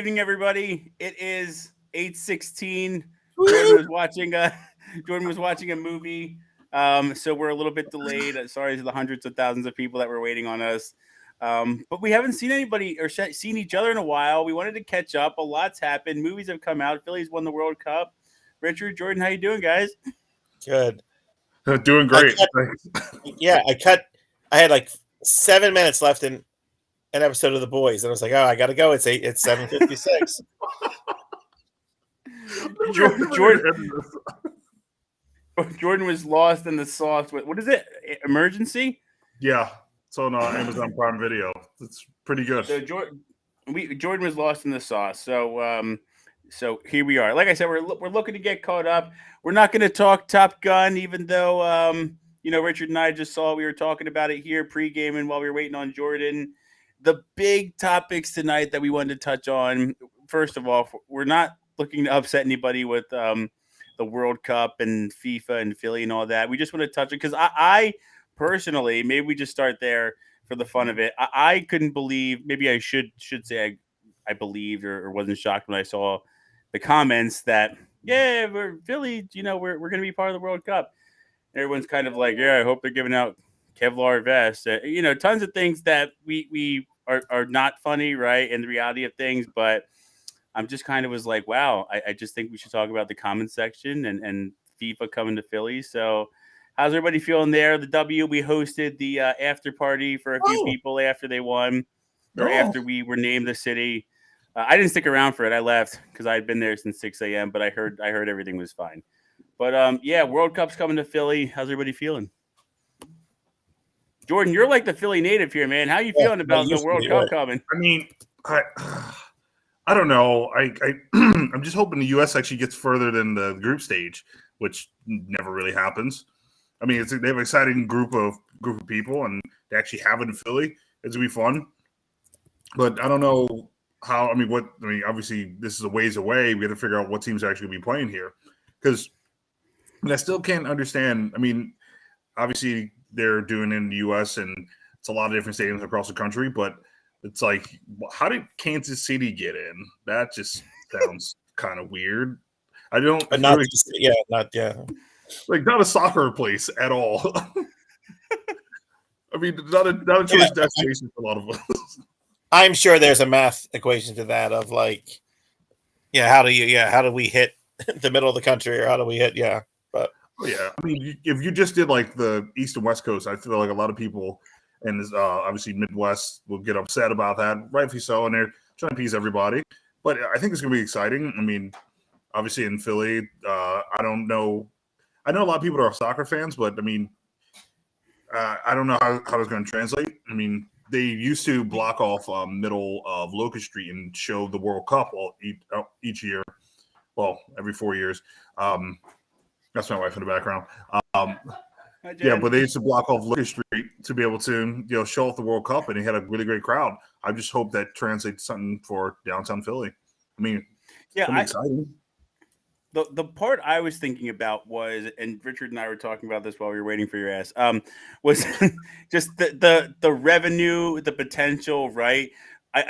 evening, everybody. It is 8:16. Jordan Woo! was watching Jordan was watching a movie. So we're a little bit delayed. Sorry to the hundreds of thousands of people that were waiting on us. But we haven't seen anybody or seen each other in a while. We wanted to catch up. A lot's happened. Movies have come out. Phillies won the World Cup. Richard, Jordan, how you doing, guys? Good. Doing great. I cut. I had like 7 minutes left in an episode of The Boys, and I was like, "Oh, I gotta go. It's 7:56." Jordan was lost in the sauce. What is it? Emergency? Yeah. It's on Amazon Prime Video. It's pretty good. So Jordan was lost in the sauce. So here we are. Like I said, we're looking to get caught up. We're not going to talk Top Gun, even though Richard and I just saw we were talking about it here pre-gaming while we were waiting on Jordan. The big topics tonight that we wanted to touch on. First of all, we're not looking to upset anybody with the World Cup and FIFA and Philly and all that. We just want to touch it because I personally, maybe we just start there for the fun of it. I couldn't believe. Maybe I should say I believed or wasn't shocked when I saw the comments that we're Philly. We're going to be part of the World Cup. Everyone's kind of like, I hope they're giving out Kevlar vests. Tons of things that we are not funny, right? And the reality of things, but I'm just kind of was like, wow, I just think we should talk about the comment section and FIFA coming to Philly. So how's everybody feeling there? The W, we hosted the after party for a few people after they won or after we were named the city. I didn't stick around for it. I left because I had been there since 6 a.m., but I heard everything was fine. But World Cup's coming to Philly. How's everybody feeling? Jordan, you're like the Philly native here, man. How you feeling about the World Cup coming? I mean, I don't know. I'm just hoping the U.S. actually gets further than the group stage, which never really happens. I mean, they have an exciting group of people, and to actually have it in Philly, it's gonna be fun. But I don't know how. Obviously, this is a ways away. We have to figure out what teams are actually gonna be playing here, because I still can't understand. I mean, obviously they're doing it in the U.S. and it's a lot of different stadiums across the country, but it's like, how did Kansas City get in? That just sounds kind of weird. I don't. But not a soccer place at all. I mean, not a tourist destination for a lot of us. I'm sure there's a math equation to that of like, how do we hit the middle of the country, or how do we hit, but. Yeah, I mean, if you just did like the East and West Coast, I feel like a lot of people and obviously Midwest will get upset about that, rightfully so, and they're trying to appease everybody. But I think it's going to be exciting. I mean, obviously in Philly, I don't know. I know a lot of people are soccer fans, but I mean, I don't know how it's going to translate. I mean, they used to block off middle of Locust Street and show the World Cup each year. Well, every 4 years. That's my wife in the background. But they used to block off Locust Street to be able to, show off the World Cup, and he had a really great crowd. I just hope that translates something for downtown Philly. I mean, it's exciting. The part I was thinking about was, and Richard and I were talking about this while we were waiting for your ass, was just the revenue, the potential, right? I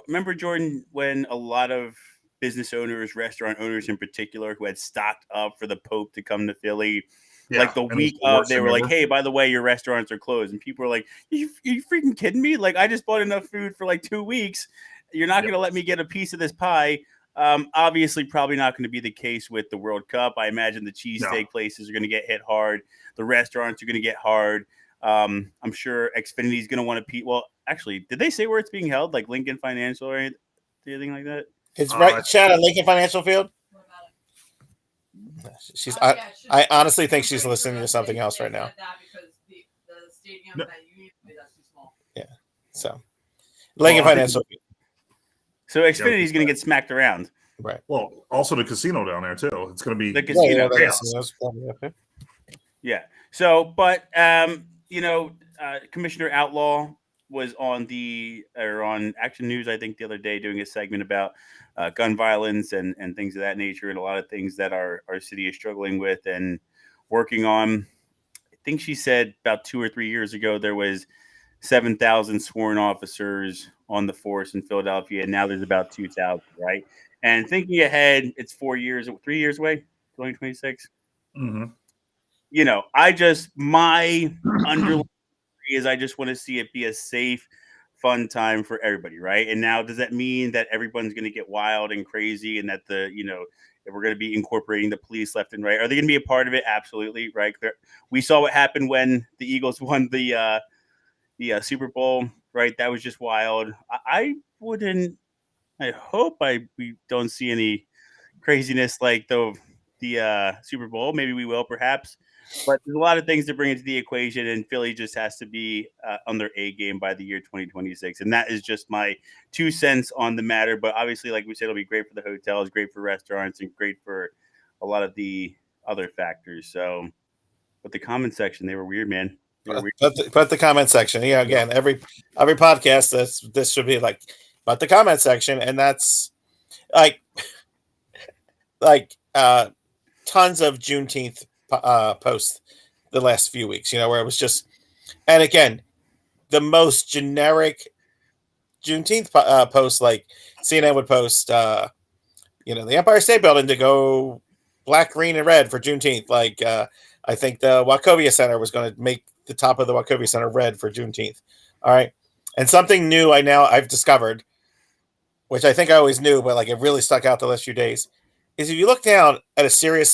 remember Jordan, when a lot of business owners, restaurant owners in particular, who had stocked up for the Pope to come to Philly. Like the week of, they were like, hey, by the way, your restaurants are closed. And people were like, you freaking kidding me? Like, I just bought enough food for like 2 weeks. You're not going to let me get a piece of this pie. Obviously, probably not going to be the case with the World Cup. I imagine the cheesesteak places are going to get hit hard. The restaurants are going to get hard. I'm sure Xfinity is going to want to Well, actually, did they say where it's being held? Like Lincoln Financial or anything like that? It's right, Chad, at Lincoln Financial Field. I honestly think she's listening to something else right now. Yeah. So Lincoln Financial. So Xfinity is going to get smacked around. Right. Well, also the casino down there too. It's going to be the casino. Yeah. So, but Commissioner Outlaw was on Action News, I think, the other day, doing a segment about gun violence and things of that nature, and a lot of things that our city is struggling with and working on. I think she said about 2 or 3 years ago there was 7,000 sworn officers on the force in Philadelphia, and now there's about 2,000, right? And thinking ahead, it's 3 years away, 2026. Mhm. You know, my underlying is I just want to see it be a safe, fun time for everybody, right? And now, does that mean that everyone's going to get wild and crazy, and that if we're going to be incorporating the police left and right? Are they going to be a part of it? Absolutely, right? We saw what happened when the Eagles won the Super Bowl, right? That was just wild. I wouldn't. I hope we don't see any craziness like the Super Bowl. Maybe we will, perhaps. But there's a lot of things to bring into the equation, and Philly just has to be on their A game by the year 2026. And that is just my 2 cents on the matter. But obviously, like we said, it'll be great for the hotels, great for restaurants, and great for a lot of the other factors. So, but the comment section, they were weird, man. They were weird. But the comment section, yeah. Again, every podcast, this should be like, but the comment section, and that's like tons of Juneteenth posts the last few weeks. Where it was just, and again, the most generic Juneteenth posts, like CNN would post, the Empire State Building to go black, green, and red for Juneteenth. Like, I think the Wachovia Center was going to make the top of the Wachovia Center red for Juneteenth. All right. And something new I've discovered, which I think I always knew, but like it really stuck out the last few days, is if you look down at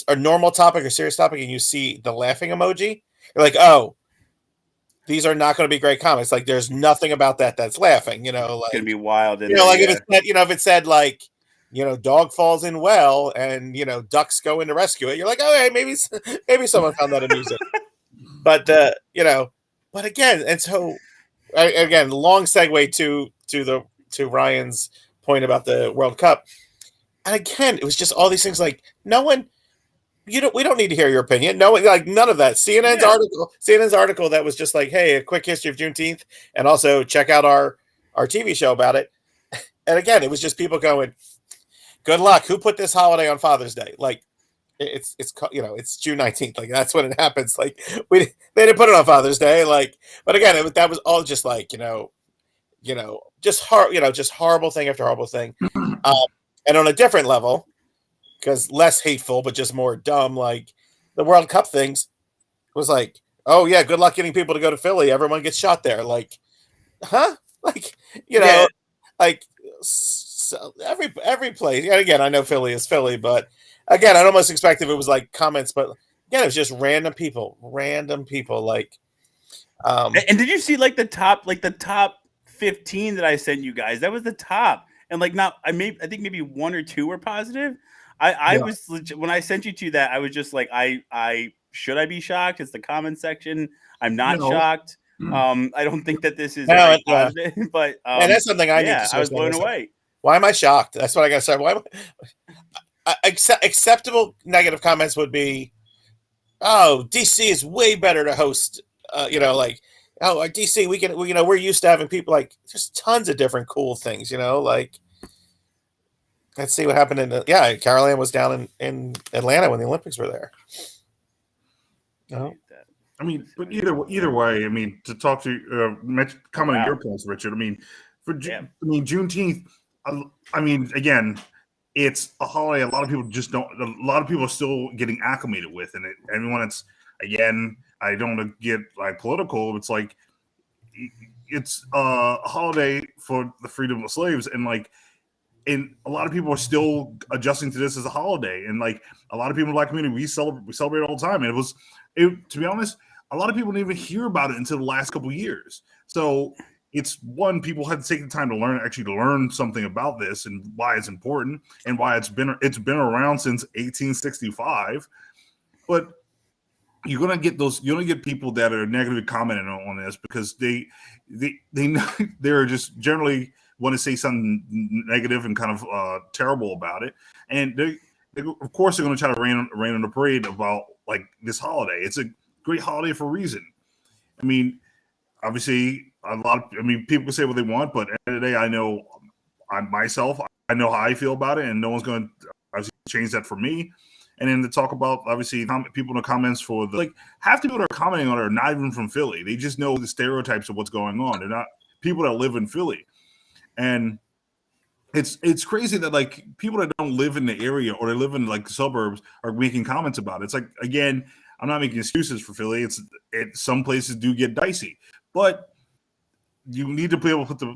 a normal topic or serious topic and you see the laughing emoji, you're like, oh, these are not going to be great comments. Like, there's nothing about that's laughing, like It's gonna be wild. If it said like, dog falls in well and, ducks go in to rescue it, you're like, oh, hey, maybe someone found that amusing. But, but again, and so again, long segue to Ryan's point about the World Cup. And again, it was just all these things like we don't need to hear your opinion. No, like none of that. CNN's article that was just like, hey, a quick history of Juneteenth, and also check out our TV show about it. And again, it was just people going, good luck. Who put this holiday on Father's Day? Like, it's June 19th. Like, that's when it happens. Like, they didn't put it on Father's Day. Like, but again, that was all just like, just horrible thing after horrible thing. And on a different level, because less hateful, but just more dumb, like the World Cup things was like, oh yeah, good luck getting people to go to Philly. Everyone gets shot there. Like, huh? Like, like so every place. And again, I know Philly is Philly, but again, I'd almost expect if it was like comments, but again, it was just random people, like. And did you see like the top 15 that I sent you guys? That was the top. And like, I think maybe one or two were positive. I was when I sent you to that, I was just like, I should I be shocked? It's the comment section. I'm not shocked. I don't think that this is positive, but and that's something I need to. I was blown away. Why am I shocked? That's what I got to say. Why am acceptable negative comments would be, oh, DC is way better to host. Like, oh, DC, we're used to having people, like, there's tons of different cool things, like, let's see what happened Carol Ann was down in Atlanta when the Olympics were there. I mean, but either way, I mean, to talk to comment on your points, Richard. I mean, Juneteenth. I mean, again, it's a holiday. A lot of people just don't. A lot of people are still getting acclimated with, and everyone. It's again. I don't want to get like political. It's like it's a holiday for the freedom of slaves, and a lot of people are still adjusting to this as a holiday. And like a lot of people in the Black community, we celebrate all the time. And to be honest, a lot of people didn't even hear about it until the last couple of years. So it's people had to take the time to learn something about this and why it's important and why it's been around since 1865. But you're gonna get people that are negatively commenting on this because they know they're just generally want to say something negative and kind of terrible about it, and they of course they're going to try to rain on the parade about like this holiday. It's a great holiday for a reason. I mean, obviously people can say what they want, but at the end of the day, I know I know how I feel about it, and no one's going to change that for me. And then to talk about, obviously, people in the comments for the, like, half the people that are commenting on it are not even from Philly. They just know the stereotypes of what's going on. They're not people that live in Philly. And it's crazy that, like, people that don't live in the area or they live in, like, the suburbs are making comments about it. It's like, again, I'm not making excuses for Philly. Some places do get dicey. But you need to be able to put the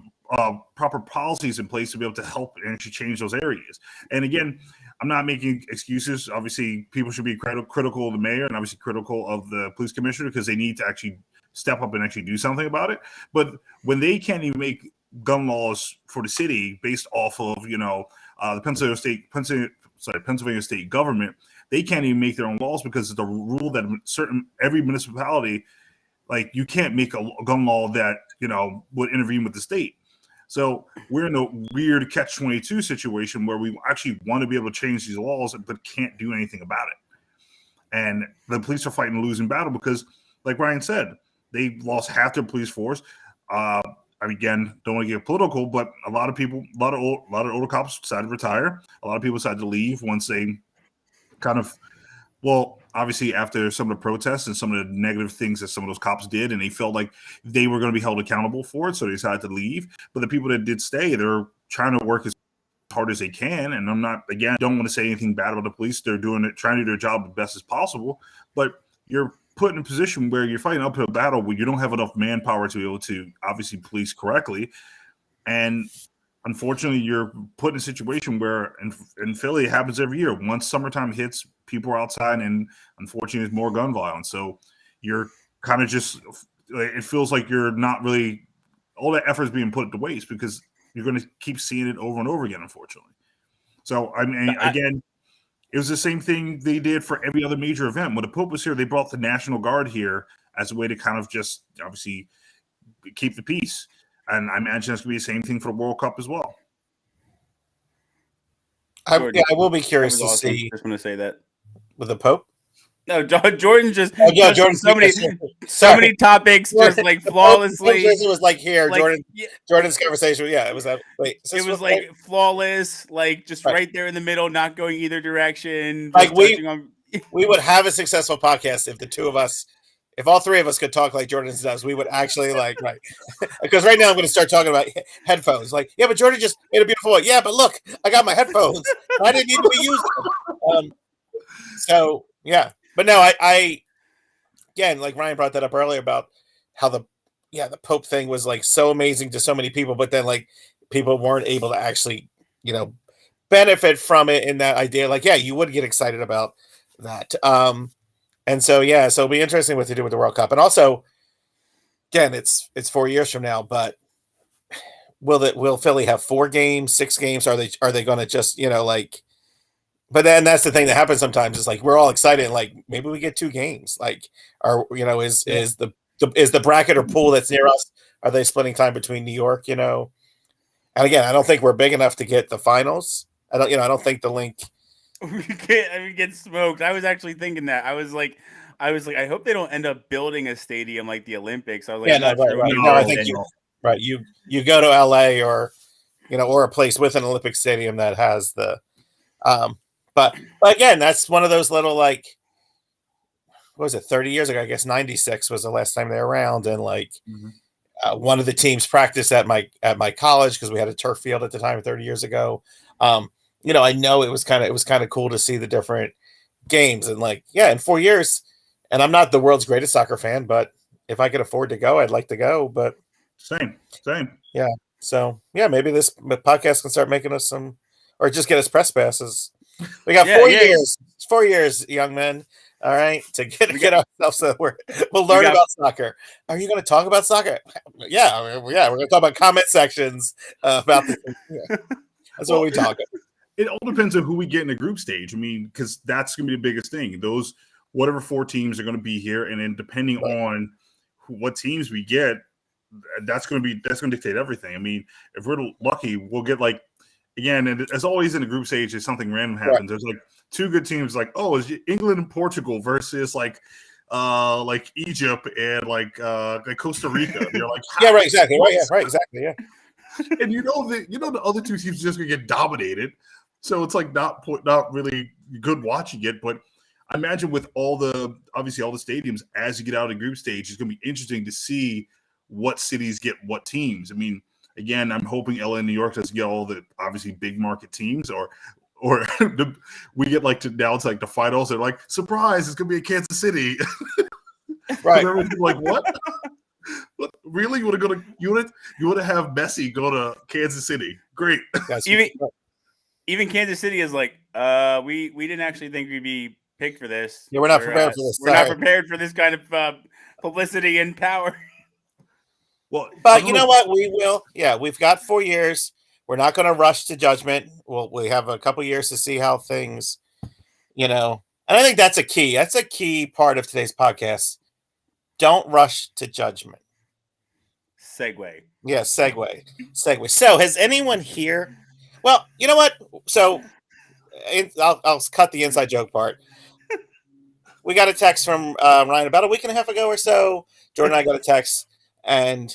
proper policies in place to be able to help and actually change those areas. And again, I'm not making excuses. Obviously, people should be critical of the mayor and obviously critical of the police commissioner because they need to actually step up and actually do something about it. But when they can't even make gun laws for the city based off of, the Pennsylvania state government, they can't even make their own laws because of the rule that every municipality, like, you can't make a gun law that, would intervene with the state. So we're in a weird catch-22 situation where we actually want to be able to change these laws, but can't do anything about it. And the police are fighting a losing battle because, like Ryan said, they lost half their police force. Again, don't want to get political, but a lot of older cops decided to retire. A lot of people decided to leave once they kind of, obviously after some of the protests and some of the negative things that some of those cops did, and they felt like they were going to be held accountable for it, so they decided to leave. But the people that did stay, they're trying to work as hard as they can. And I'm not, again, don't want to say anything bad about the police. They're doing it, trying to do their job as best as possible. But you're put in a position where you're fighting uphill battle where you don't have enough manpower to be able to obviously police correctly. And unfortunately, you're put in a situation where in Philly, it happens every year. Once summertime hits, people are outside, and unfortunately, there's more gun violence. So you're kind of just, it feels like you're not really, all that effort is being put to waste because you're going to keep seeing it over and over again, unfortunately. So, I mean, again, it was the same thing they did for every other major event. When the Pope was here, they brought the National Guard here as a way to kind of just obviously keep the peace. And I imagine that's going to be the same thing for the World Cup as well. I will be curious to awesome. see. Just want to say that With the Pope? No, Jordan just Jordan, so many topics just like flawlessly. It was like here, like, Jordan's conversation. Yeah, it was that. Wait, it was like flawless, like just right there in the middle, not going either direction. Like we would have a successful podcast if the two of us, if all three of us could talk like Jordan does, we would actually right. Because right now I'm going to start talking about headphones. Like, yeah, but Jordan just made a beautiful one. Yeah, but look, I got my headphones. I didn't need to be using them. So yeah. But no, I again, like Ryan brought that up earlier about how the Pope thing was like so amazing to so many people, but then like people weren't able to actually, benefit from it in that idea. Like, yeah, you would get excited about that. And so so it'll be interesting what to do with the World Cup. And also, again, it's 4 years from now, but will Philly have 4 games, 6 games? Are they gonna just, but then that's the thing that happens sometimes is like we're all excited, like maybe we get 2 games. Like, is the bracket or pool that's near us, are they splitting time between New York? And again, I don't think we're big enough to get the finals. I don't think the link. We get smoked. I was actually thinking that. I was like, I hope they don't end up building a stadium like the Olympics. I was like, right. No, I think you go to LA or or a place with an Olympic stadium that has the But again, that's one of those little, like, what was it, 30 years ago? I guess 96 was the last time they were around. And like one of the teams practiced at my college because we had a turf field at the time 30 years ago. I know it was kind of cool to see the different games and like, in 4 years. And I'm not the world's greatest soccer fan, but if I could afford to go, I'd like to go. But same. Yeah. So maybe this podcast can start making us some, or just get us press passes. We got 4 years. It's 4 years, young men. All right, to get ourselves so we'll learn about soccer. Are you going to talk about soccer? Yeah. We're going to talk about comment sections about this. Yeah. That's what we talk about. It all depends on who we get in the group stage. I mean, because that's going to be the biggest thing. Those whatever 4 teams are going to be here, and then depending on what teams we get, that's going to dictate everything. I mean, if we're lucky, we'll get like. Again, and as always in the group stage, if something random happens, right. There's like 2 good teams. Like, is England and Portugal versus like Egypt and like Costa Rica. You're like, right, exactly, right, exactly, yeah. And the other 2 teams are just gonna get dominated. So it's like not really good watching it. But I imagine with obviously all the stadiums, as you get out of group stage, it's going to be interesting to see what cities get what teams. I mean, again, I'm hoping LA and New York doesn't get all the obviously big market teams, or we get like now it's like the finals. They're like, surprise, it's going to be a Kansas City. Right. Like, what? What? Really? You want to have Messi go to Kansas City? Great. Even Kansas City is like, we didn't actually think we'd be picked for this. Yeah, we're not prepared for this. We're not prepared for this kind of publicity and power. Well, but you know what? We will. Yeah, we've got 4 years. We're not going to rush to judgment. We have a couple years to see how things, and I think that's a key. That's a key part of today's podcast. Don't rush to judgment. Segue. Yeah, segue. So, has anyone here? Well, you know what? So, I'll cut the inside joke part. We got a text from Ryan about a week and a half ago or so. Jordan and I got a text, and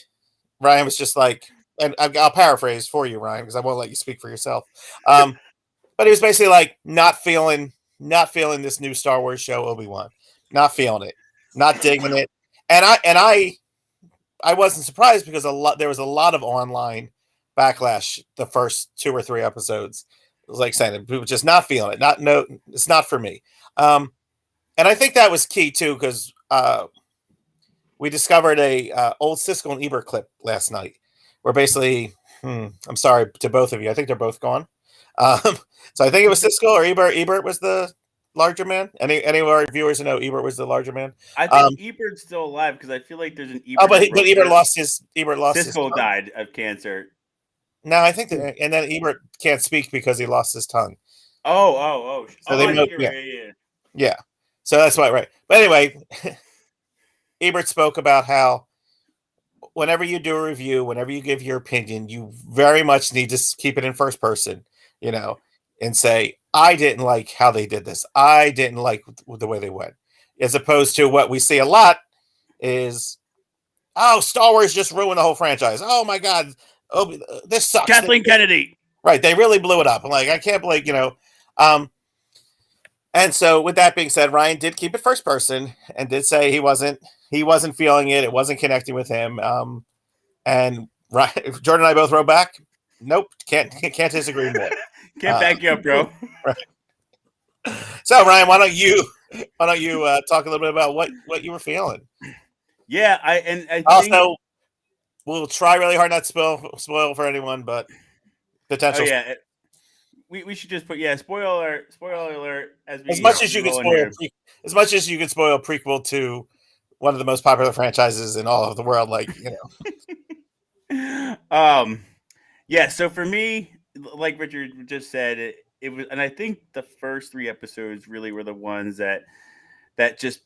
Ryan was just like, and I'll paraphrase for you, Ryan, because I won't let you speak for yourself. But he was basically like, not feeling this new Star Wars show, Obi-Wan, not feeling it, not digging it, and I wasn't surprised because there was a lot of online backlash the first 2 or 3 episodes. It was like saying people just not feeling it, it's not for me. And I think that was key too, because we discovered a old Siskel and Ebert clip last night, where basically, I'm sorry to both of you, I think they're both gone. So I think it was Siskel or Ebert. Ebert was the larger man. Any of our viewers know Ebert was the larger man? I think Ebert's still alive because I feel like there's an Ebert. Oh, but Ebert lost his. Siskel died of cancer. No, I think and then Ebert can't speak because he lost his tongue. Oh. So yeah. So that's why, right? But anyway, Ebert spoke about how whenever you do a review, whenever you give your opinion, you very much need to keep it in first person, and say, I didn't like how they did this. I didn't like the way they went. As opposed to what we see a lot is, oh, Star Wars just ruined the whole franchise. Oh my God. Oh, this sucks. Kathleen Kennedy. Right. They really blew it up. I'm like, I can't believe, and so with that being said, Ryan did keep it first person and did say he wasn't feeling it. It wasn't connecting with him. And Jordan and I both wrote back, nope, can't disagree more. Can't back you up, bro. Right. So Ryan, why don't you talk a little bit about what you were feeling? Yeah, I think also we'll try really hard not to spoil for anyone, but potential. Oh, yeah. We should just put spoiler alert as much as you could spoil prequel to one of the most popular franchises in all of the world, Yeah, so for me, like Richard just said, it was, and I think the first 3 episodes really were the ones that just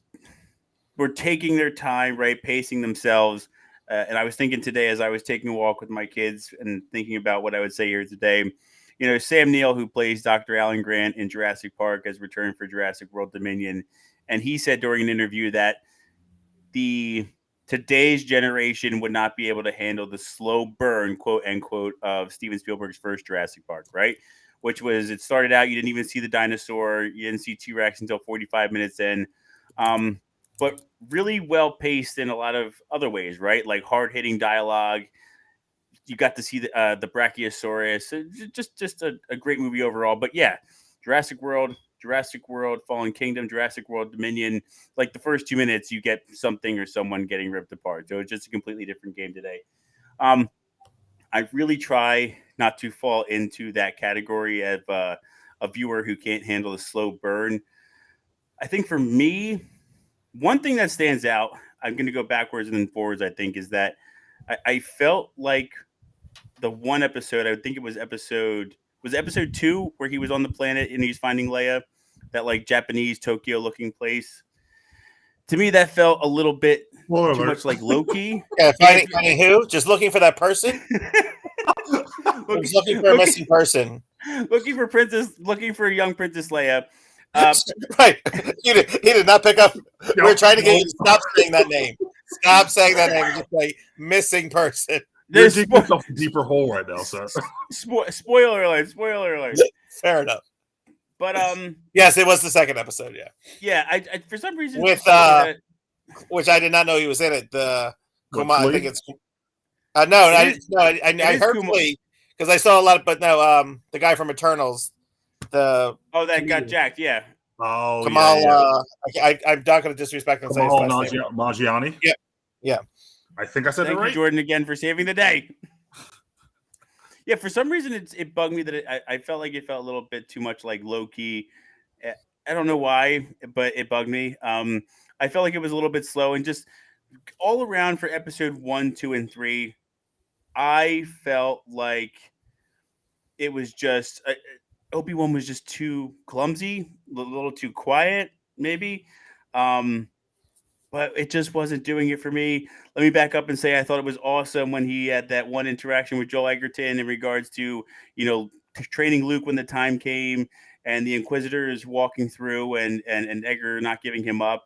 were taking their time, right, pacing themselves. And I was thinking today, as I was taking a walk with my kids and thinking about what I would say here today, Sam Neill, who plays Dr. Alan Grant in Jurassic Park, has returned for Jurassic World Dominion, and he said during an interview that today's generation would not be able to handle the slow burn, quote unquote, of Steven Spielberg's first Jurassic Park, right? Which was, it started out, you didn't even see the dinosaur, you didn't see T-Rex until 45 minutes in, but really well paced in a lot of other ways, right? Like hard hitting dialogue. You got to see the Brachiosaurus. Just a great movie overall. But yeah, Jurassic World, Fallen Kingdom, Jurassic World Dominion. Like the first 2 minutes, you get something or someone getting ripped apart. So it's just a completely different game today. I really try not to fall into that category of a viewer who can't handle the slow burn. I think for me, one thing that stands out, I'm going to go backwards and then forwards, I think, is that I felt like the one episode, I think it was episode 2, where he was on the planet and he's finding Leia, that like Japanese Tokyo looking place. To me, that felt a little bit too much like Loki. Yeah, finding who? Just looking for that person? looking for a missing person. Looking for a young Princess Leia. Right. He did not pick up. We were trying to get you to stop saying that name. Stop saying that name. Just say missing person. You're digging yourself a deeper hole right now, sir. Spoiler alert. Fair enough. But yes, it was the second episode. Yeah, yeah, I for some reason with which I did not know he was in it. The Kuma, I think it's I heard Flea because I saw a lot of, but no, the guy from Eternals, that got jacked, yeah. Oh, Kamal. I'm not going to disrespect and say his last name. Maggiani. Yeah. I think I said it right. Thank you, Jordan, again for saving the day. Yeah, for some reason it bugged me that I felt like it felt a little bit too much like low key. I don't know why, but it bugged me. I felt like it was a little bit slow, and just all around for episode 1, 2, and 3, I felt like it was just Obi-Wan was just too clumsy, a little too quiet, maybe. But it just wasn't doing it for me. Let me back up and say I thought it was awesome when he had that one interaction with Joel Egerton in regards to, training Luke when the time came, and the Inquisitors walking through and Edgar not giving him up,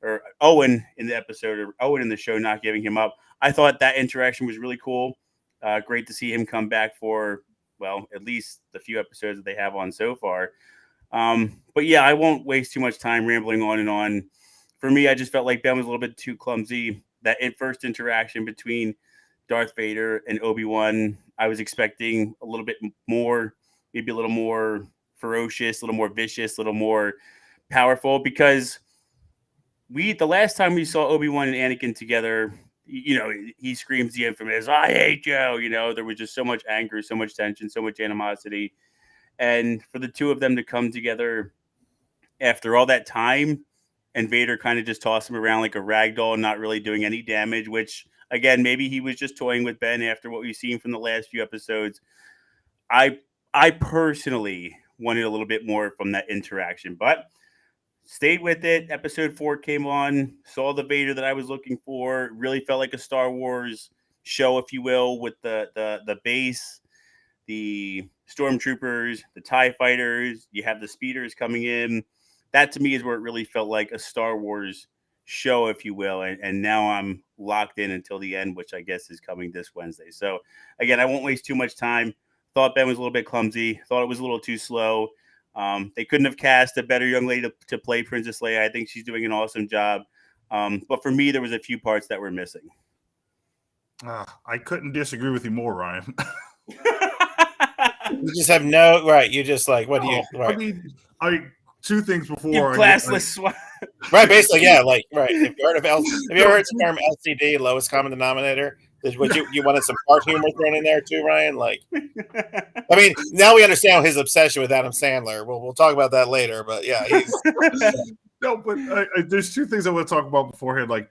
or Owen in the episode, or Owen in the show not giving him up. I thought that interaction was really cool. Great to see him come back for, well, at least the few episodes that they have on so far. But yeah, I won't waste too much time rambling on and on. For me, I just felt like Ben was a little bit too clumsy. That first interaction between Darth Vader and Obi-Wan, I was expecting a little bit more, maybe a little more ferocious, a little more vicious, a little more powerful, because the last time we saw Obi-Wan and Anakin together, he screams the infamous, "I hate you." There was just so much anger, so much tension, so much animosity. And for the two of them to come together after all that time, and Vader kind of just tossed him around like a rag doll, not really doing any damage, which, again, maybe he was just toying with Ben after what we've seen from the last few episodes. I personally wanted a little bit more from that interaction, but stayed with it. Episode 4 came on, saw the Vader that I was looking for. Really felt like a Star Wars show, if you will, with the base, the stormtroopers, the TIE fighters. You have the speeders coming in. That to me is where it really felt like a Star Wars show, if you will. And now I'm locked in until the end, which I guess is coming this Wednesday. So again, I won't waste too much time. Thought Ben was a little bit clumsy. Thought it was a little too slow. They couldn't have cast a better young lady to play Princess Leia. I think she's doing an awesome job. But for me, there was a few parts that were missing. I couldn't disagree with you more, Ryan. You just have no right. You just like, what do you? Right. I mean, two things before. You classless. Right, basically, yeah, like right. If you heard of have you ever heard the term LCD, lowest common denominator? Would you wanted some part humor thrown in there too, Ryan? Like, I mean, now we understand his obsession with Adam Sandler. We'll talk about that later, but yeah, he's no. But there's two things I want to talk about beforehand. Like,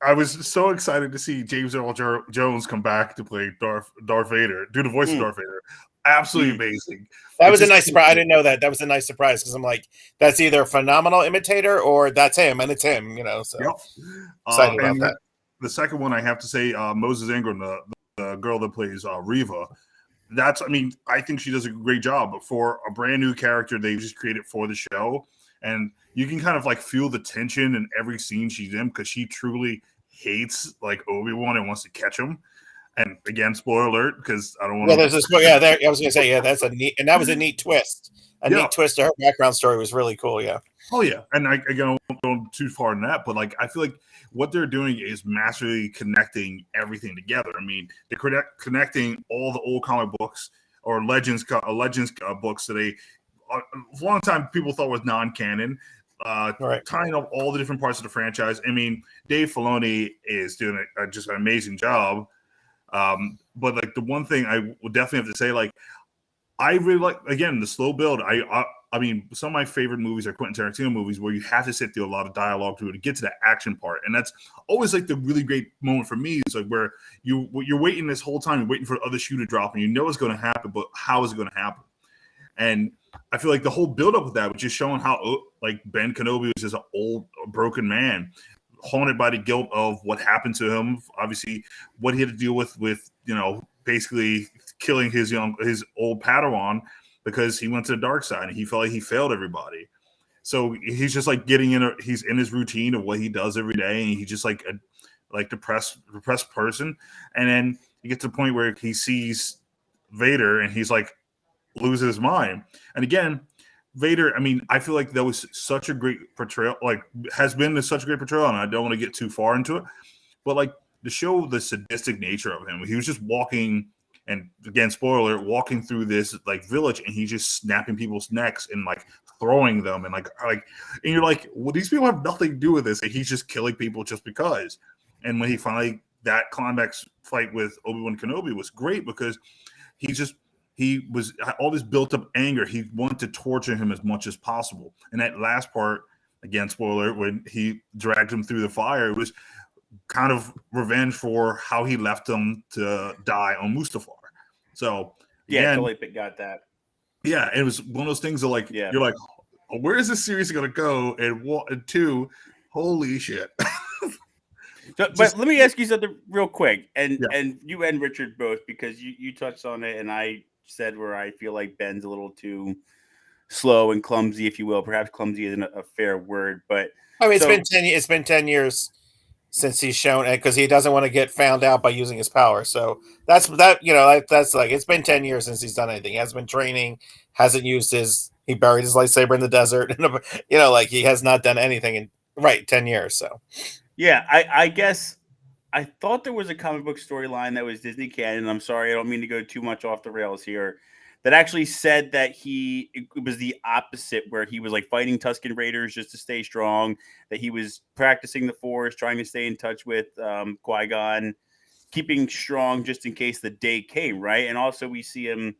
I was so excited to see James Earl Jones come back to play Darth Vader, do the voice of Darth Vader. Absolutely amazing. That was a nice surprise. I didn't know that. That was a nice surprise because I'm like, that's either a phenomenal imitator or that's him, and it's him. So excited about that. The second one, I have to say, Moses Ingram, the girl that plays Reva. I think she does a great job. But for a brand new character they just created for the show, and you can kind of like feel the tension in every scene she's in because she truly hates like Obi-Wan and wants to catch him. And again, spoiler alert, because I don't want to. Yeah, there's a spoiler. Yeah, I was going to say, yeah, that's a neat, and that was a neat twist. Neat twist to her background story was really cool. Yeah. Oh yeah, and I won't go too far in that, but like I feel like what they're doing is massively connecting everything together. I mean, they're connecting all the old comic books or legends books that a long time people thought was non-canon. Tying up all the different parts of the franchise. I mean, Dave Filoni is doing just an amazing job. But like the one thing I would definitely have to say, like, I really like, again, the slow build. I mean, some of my favorite movies are Quentin Tarantino movies where you have to sit through a lot of dialogue to get to the action part. And that's always like the really great moment for me. It's like where you're waiting this whole time, you're waiting for the other shoe to drop and you know it's going to happen, but how is it going to happen? And I feel like the whole buildup of that was just showing how like Ben Kenobi was just an old, broken man, haunted by the guilt of what happened to him. Obviously, what he had to deal with basically killing his old Padawan because he went to the dark side and he felt like he failed everybody. So he's just like he's in his routine of what he does every day, and he's just like a depressed person. And then you get to the point where he sees Vader and he's like loses his mind. And again, Vader, I mean, I feel like that was such a great portrayal, like has been such a great portrayal, and I don't want to get too far into it, but like to show the sadistic nature of him, he was just walking, and again, spoiler, walking through this like village, and he's just snapping people's necks and like throwing them, and and you're like, well, these people have nothing to do with this, and he's just killing people just because. And when he finally, that climax fight with Obi-Wan Kenobi was great because he was all this built up anger. He wanted to torture him as much as possible. And that last part, again, spoiler, when he dragged him through the fire, it was kind of revenge for how he left him to die on Mustafar. So Yeah, again, totally got that. Yeah, it was one of those things that like you're like, oh, where is this series going to go? And two, holy shit. So, but let me ask you something real quick, and you and Richard both, because you touched on it, and I said where I feel like Ben's a little too slow and clumsy, if you will. Perhaps clumsy isn't a fair word, but I mean, it's been 10 years since he's shown it because he doesn't want to get found out by using his power. So that's like it's been 10 years since he's done anything. He hasn't been training, hasn't used he buried his lightsaber in the desert, like he has not done anything in 10 years. So yeah, I guess I thought there was a comic book storyline that was Disney canon. I'm sorry, I don't mean to go too much off the rails here. That actually said that it was the opposite, where he was like fighting Tusken Raiders just to stay strong, that he was practicing the Force, trying to stay in touch with Qui-Gon, keeping strong just in case the day came, right? And also we see him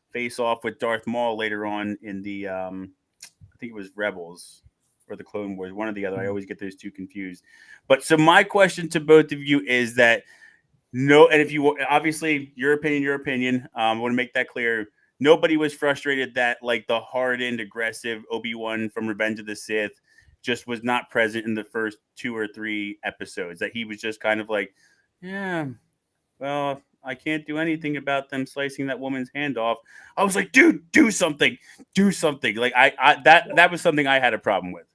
face off with Darth Maul later on in the, I think it was Rebels or the Clone Wars, one or the other. I always get those two confused. But so my question to both of you is that, no, and if you, obviously your opinion, I want to make that clear. Nobody was frustrated that like the hardened, aggressive Obi-Wan from Revenge of the Sith just was not present in the first 2 or 3 episodes. That he was just kind of like, yeah, well, I can't do anything about them slicing that woman's hand off. I was like, dude, do something. Like that was something I had a problem with.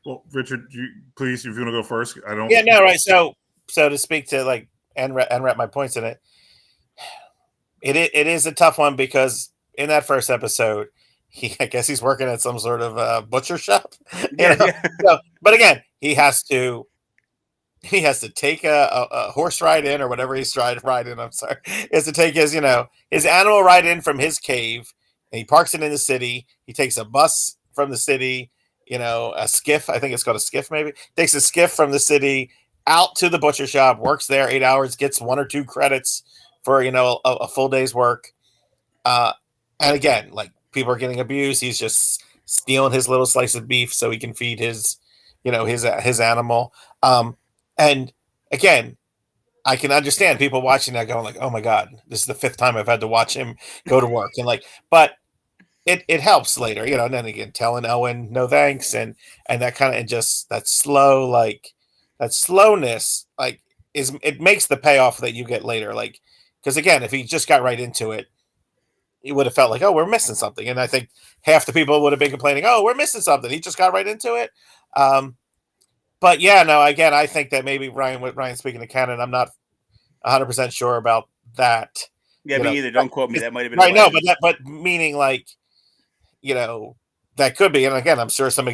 Well, Richard, please, if you want to go first, I don't. Yeah, no, right. So to speak to like and wrap my points in it. It is a tough one because in that first episode, I guess he's working at some sort of butcher shop. Yeah. So, but again, he has to take a horse ride in or whatever he's trying to ride in. I'm sorry, he has to take his his animal ride in from his cave, and he parks it in the city. He takes a bus from the city, a skiff. I think it's called a skiff. Maybe takes a skiff from the city out to the butcher shop, works there 8 hours, gets 1 or 2 credits for a full day's work. And again, like people are getting abused. He's just stealing his little slice of beef so he can feed his animal. And again, I can understand people watching that going like, "Oh my God, this is the 5th time I've had to watch him go to work." And but it helps later, And then again, telling Owen no thanks and that kind of, and just that slowness, like it makes the payoff that you get later, like because again, if he just got right into it, he would have felt like, oh, we're missing something. And I think half the people would have been complaining, oh, we're missing something. He just got right into it. But yeah, no, again, I think that maybe Ryan speaking to canon, I'm not 100% sure about that. Yeah, me either. Don't quote me. That might have been right. No, but meaning like, that could be. And again, I'm sure some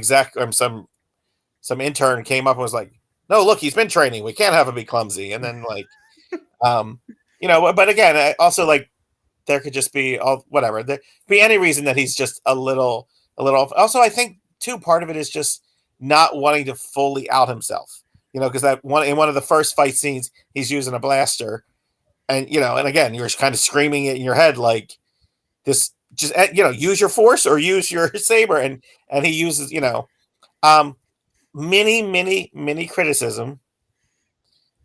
intern came up and was like, no, look, he's been training. We can't have him be clumsy. And then but again, I also like, there could just be whatever. There could be any reason that he's just a little off. Also, I think too, part of it is just not wanting to fully out himself. Because in one of the first fight scenes, he's using a blaster, and and again, you're kind of screaming it in your head like this. Just use your force or use your saber, and he uses many criticism.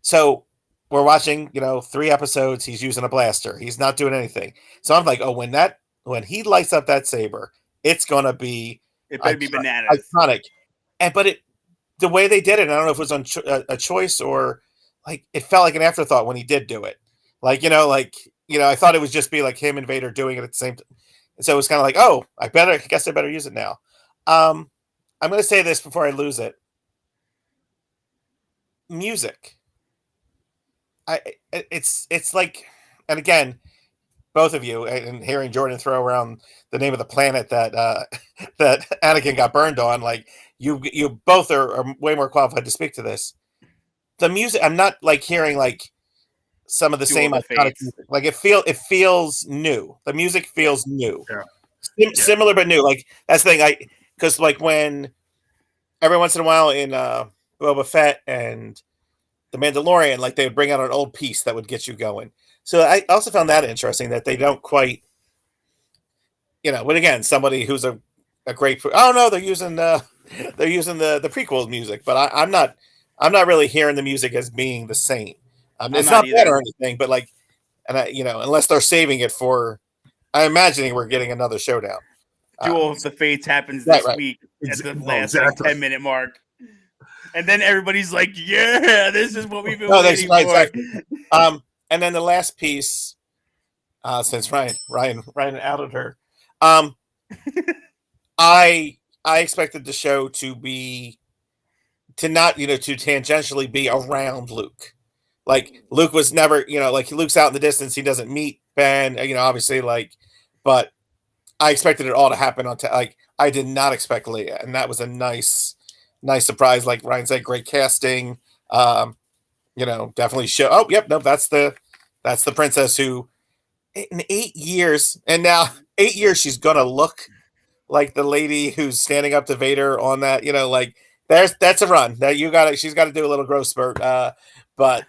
So. We're watching, 3 episodes. He's using a blaster. He's not doing anything. So I'm like, oh, when he lights up that saber, it's gonna be bananas, iconic. But the way they did it, I don't know if it was on a choice or like it felt like an afterthought when he did do it. I thought it would just be like him and Vader doing it at the same time. And so it was kind of like, oh, I guess I better use it now. I'm going to say this before I lose it. Music. It's like, and again, both of you, and hearing Jordan throw around the name of the planet that that Anakin got burned on, like you both are way more qualified to speak to this. The music, I'm not like hearing like some of the Duel same of the iconic Fates. music. Like it feels new. The music feels new, Yeah. similar but new. Like that's the thing. Because like when every once in a while in Boba Fett and the Mandalorian, like they would bring out an old piece that would get you going. So I also found that interesting that they don't quite, but again, somebody who's a great. Oh no, they're using the prequel music, but I'm not really hearing the music as being the same. It's not not bad either. or anything, but like, and unless they're saving it for, I'm imagining we're getting another showdown. Duel of the Fates happens right, this right. week at the No, last exactly. 10-minute mark. And then everybody's like, yeah, this is what we've been No, that's waiting right, for. exactly. And then the last piece, since Ryan outed her, I expected the show to not, to tangentially be around Luke. Like Luke was never, like Luke's out in the distance. He doesn't meet Ben, obviously, like, but I expected it all to happen like I did not expect Leia, and that was a nice surprise. Like Ryan said, great casting. Definitely show. Oh, yep, no, that's the princess who in 8 years, and now 8 years she's gonna look like the lady who's standing up to Vader on that. Like that's a run that she's got to do a little growth spurt. But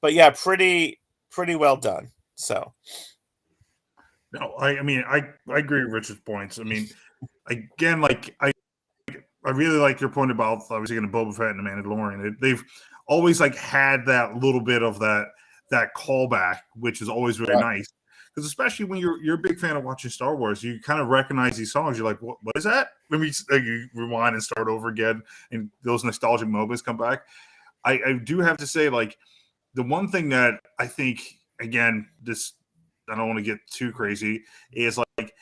yeah, pretty well done. So. No, I mean, I agree with Richard's points. I mean, again, like I really like your point about obviously going to Boba Fett and the Mandalorian. They've always like had that little bit of that callback, which is always really nice. Because especially when you're a big fan of watching Star Wars, you kind of recognize these songs. You're like, what is that? Let me you rewind and start over again, and those nostalgic moments come back. I do have to say, like, the one thing that I think, again, this I don't want to get too crazy, is like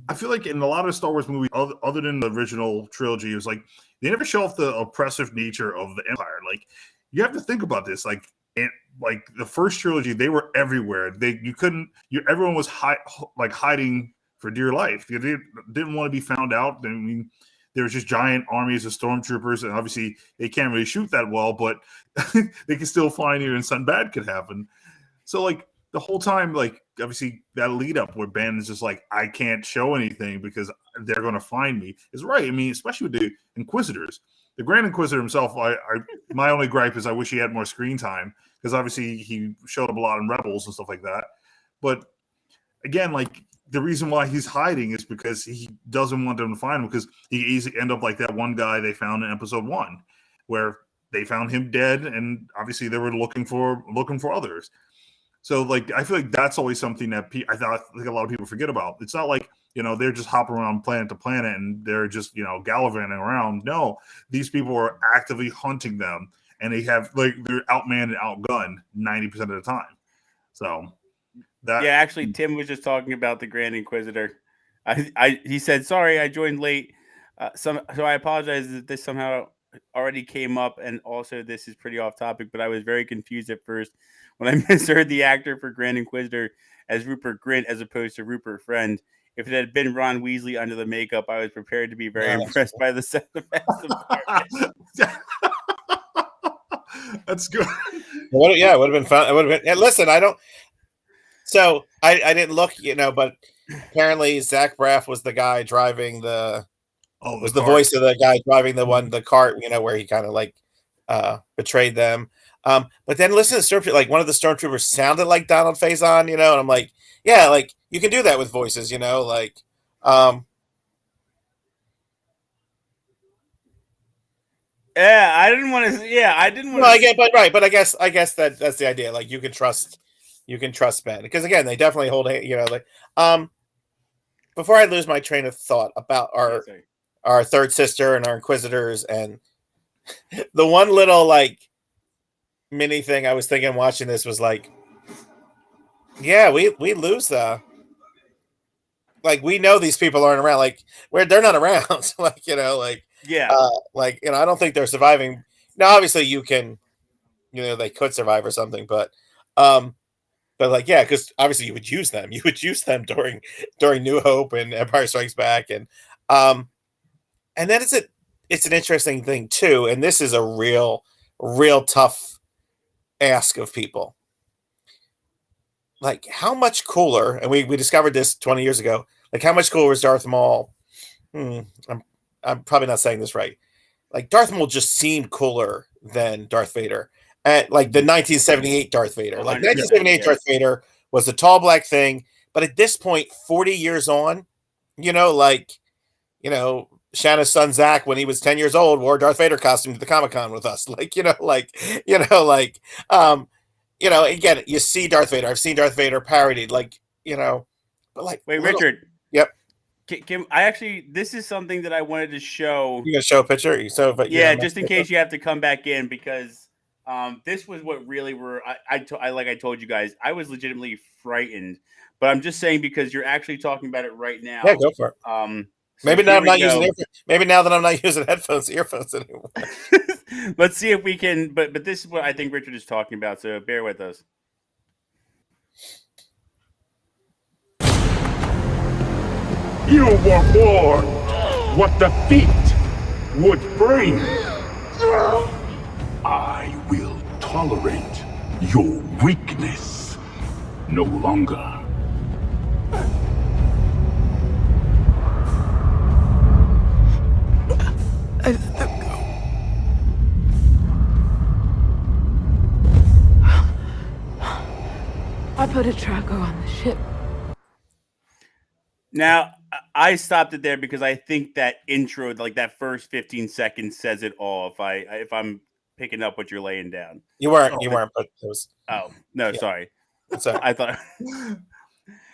I feel like in a lot of Star Wars movies, other than the original trilogy, it was like they never show off the oppressive nature of the Empire. Like you have to think about this. Like the first trilogy, they were everywhere. Everyone was hiding for dear life. They didn't want to be found out. I mean, there was just giant armies of stormtroopers, and obviously they can't really shoot that well, but they can still find you, and something bad could happen. So like the whole time, like obviously that lead up where Ben is just like, I can't show anything because they're going to find me is right. I mean, especially with the Inquisitors, the Grand Inquisitor himself. My only gripe is I wish he had more screen time because obviously he showed up a lot in Rebels and stuff like that. But again, like the reason why he's hiding is because he doesn't want them to find him because he easily end up like that one guy they found in Episode 1 where they found him dead and obviously they were looking for others. So, like, I feel like that's always something that I think a lot of people forget about. It's not like, they're just hopping around planet to planet and they're just, gallivanting around. No, these people are actively hunting them and they're outmanned and outgunned 90% of the time. So, Actually, Tim was just talking about the Grand Inquisitor. He said, sorry, I joined late. So I apologize that this somehow already came up, and also this is pretty off topic, but I was very confused at first when I misheard the actor for Grand Inquisitor as Rupert Grint as opposed to Rupert Friend. If it had been Ron Weasley under the makeup, I was prepared to be very impressed by the set of That's good. It would have been fun. It would have been. Listen, I don't. So I didn't look, but apparently Zach Braff was the guy driving the voice of the guy driving the cart, where he kind of like betrayed them. But then listen to Stormtrooper, like one of the Stormtroopers sounded like Donald Faison, and I'm like, yeah, like you can do that with voices, like Yeah, I didn't want to. Yeah, I didn't want to. I get, but right, but I guess that's the idea. Like you can trust Ben because again, they definitely hold, like Before I lose my train of thought about our third sister and our Inquisitors and the one little like mini thing I was thinking watching this was like, yeah, we lose like we know these people aren't around, like where they're not around, like yeah, like I don't think they're surviving. Now, obviously, you can, they could survive or something, but But like, yeah, because obviously you would use them. You would use them during New Hope and Empire Strikes Back, um, and then it's an interesting thing too. And this is a real tough ask of people. Like, how much cooler? And we discovered this 20 years ago. Like, how much cooler was Darth Maul? I'm probably not saying this right. Like, Darth Maul just seemed cooler than Darth Vader. And like the 1978 Darth Vader. Like 1978 Darth Vader was a tall black thing, but at this point, 40 years on, Shanna's son Zach, when he was 10 years old, wore a Darth Vader costume to the Comic-Con with us. Again, you see Darth Vader. I've seen Darth Vader parodied, but like, wait, Richard. Yep. I actually, this is something that I wanted to show. You gonna show a picture? Yeah, just in case you have to come back in, because this was what really like I told you guys, I was legitimately frightened. But I'm just saying, because you're actually talking about it right now. Yeah, go for it. So maybe now I'm not using maybe now that I'm not using earphones anymore. Let's see if we can. But this is what I think Richard is talking about. So bear with us. You were warned what defeat would bring. I will tolerate your weakness no longer. I let them go. I put a tracker on the ship. Now, I stopped it there because I think that intro, like that first 15 seconds, says it all. If I'm picking up what you're laying down, you weren't. But it was. Oh no, yeah. Sorry. I thought.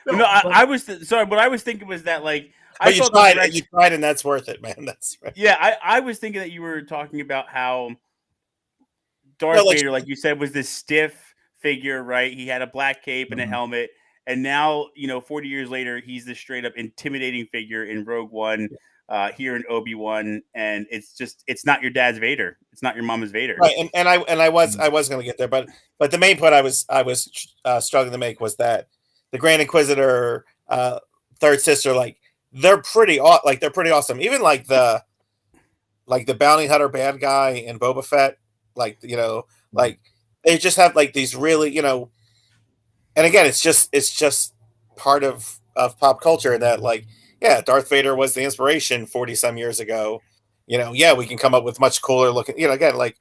No, I was sorry. What I was thinking was that, like, you tried, and that's worth it, man. That's right. Yeah, I was thinking that you were talking about how Darth Vader, like you said, was this stiff figure, right? He had a black cape and a helmet. And now, 40 years later, he's this straight up intimidating figure in Rogue One, here in Obi-Wan, and it's not your dad's Vader, it's not your mama's Vader, right? And I was going to get there, but the main point I was struggling to make was that the Grand Inquisitor, third sister, like they're pretty awesome. Even like the bounty hunter bad guy in Boba Fett, like they just have like these really And again, it's just part of pop culture that, like, yeah, Darth Vader was the inspiration 40 some years ago. Yeah, we can come up with much cooler looking, again, like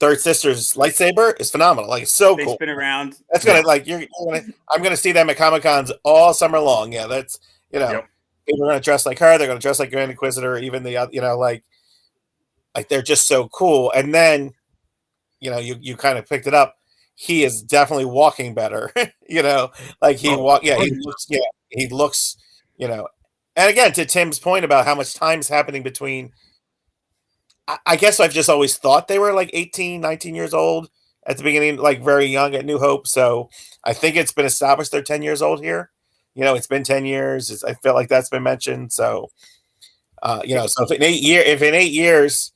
Third Sister's lightsaber is phenomenal. Like, it's so they cool. Spin around. That's gonna I'm gonna see them at Comic-Cons all summer long. Yeah, that's people are gonna dress like her. They're gonna dress like Grand Inquisitor. Even the like they're just so cool. And then you kind of picked it up. He is definitely walking better, like he looks, and again, to Tim's point about how much time's happening between, I guess I've just always thought they were like 18, 19 years old at the beginning, like very young at New Hope. So I think it's been established they're 10 years old here. It's been 10 years. I feel like that's been mentioned. So, so if in 8 years,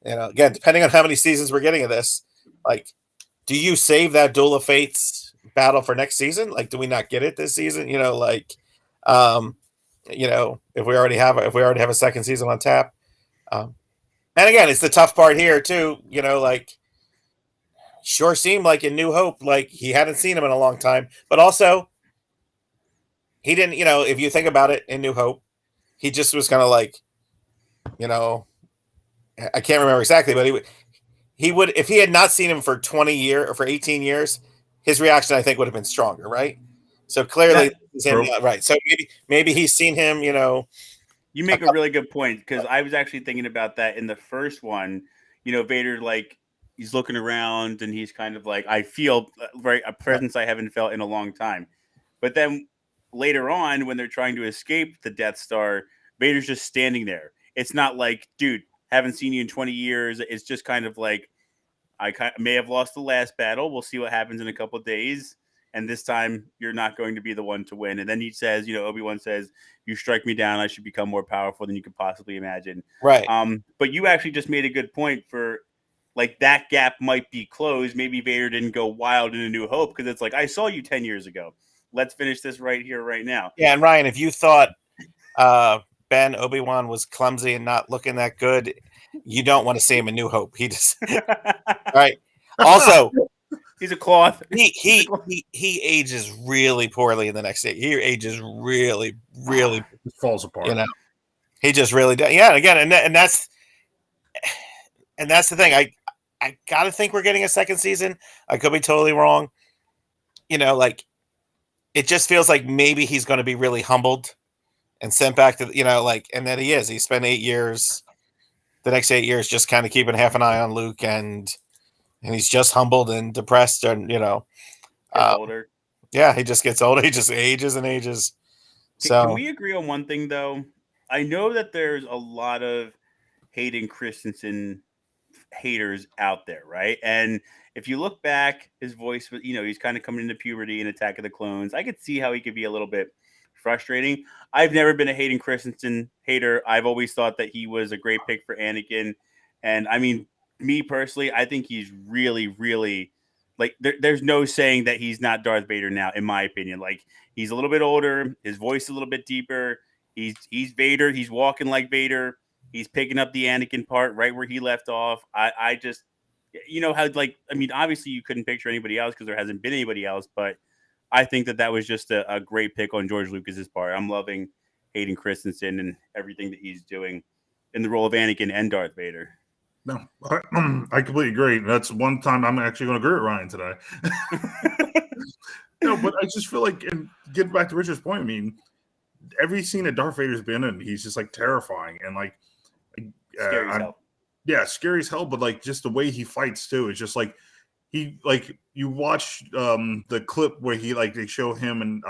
again, depending on how many seasons we're getting of this, like, do you save that Duel of Fates battle for next season? Like, do we not get it this season? If we already have a second season on tap. And again, it's the tough part here too. Like, sure seemed like in New Hope, like he hadn't seen him in a long time, but also he didn't. If you think about it, in New Hope, he just was kind of like, I can't remember exactly, but he would, if he had not seen him for 20 years or for 18 years, his reaction, I think, would have been stronger, right? So clearly, right. So maybe he's seen him, You make a really good point, because I was actually thinking about that in the first one. Vader, like, he's looking around and he's kind of like, I feel a presence I haven't felt in a long time. But then later on, when they're trying to escape the Death Star, Vader's just standing there. It's not like, dude, haven't seen you in 20 years. It's just kind of like, I may have lost the last battle. We'll see what happens in a couple of days. And this time you're not going to be the one to win. And then he says, Obi-Wan says, you strike me down, I should become more powerful than you could possibly imagine. Right. But you actually just made a good point for like that gap might be closed. Maybe Vader didn't go wild in A New Hope because it's like, I saw you 10 years ago. Let's finish this right here, right now. Yeah, and Ryan, if you thought Ben Obi-Wan was clumsy and not looking that good, you don't want to see him in New Hope. He just right. Also, he's a cloth. He ages really poorly in the next day. He ages really, really It falls apart. You know, he just really does. Yeah, again, and that's the thing. I gotta think we're getting a second season. I could be totally wrong. Like it just feels like maybe he's going to be really humbled and sent back to and then he is. He spent 8 years, the next 8 years, just kind of keeping half an eye on Luke, and he's just humbled and depressed, and Gets older. Yeah, he just gets older. He just ages and ages. Can we agree on one thing though? I know that there's a lot of Hayden Christensen haters out there, right? And if you look back, his voice was, he's kind of coming into puberty in Attack of the Clones. I could see how he could be a little bit frustrating. I've never been a Hayden Christensen hater. I've always thought that he was a great pick for Anakin. And I mean, me personally, I think he's really, really like there's no saying that he's not Darth Vader now, in my opinion. Like he's a little bit older, his voice is a little bit deeper. He's Vader. He's walking like Vader. He's picking up the Anakin part right where he left off. I just, how obviously you couldn't picture anybody else because there hasn't been anybody else, but I think that was just a great pick on George Lucas's part. I'm loving Hayden Christensen and everything that he's doing in the role of Anakin and Darth Vader. No, I completely agree. That's one time I'm actually going to agree with Ryan today. But I just feel like, and get back to Richard's point, I mean, every scene that Darth Vader's been in, he's just like terrifying and like scary as hell. Yeah, scary as hell, but like just the way he fights too, it's just like you watch the clip where they show him and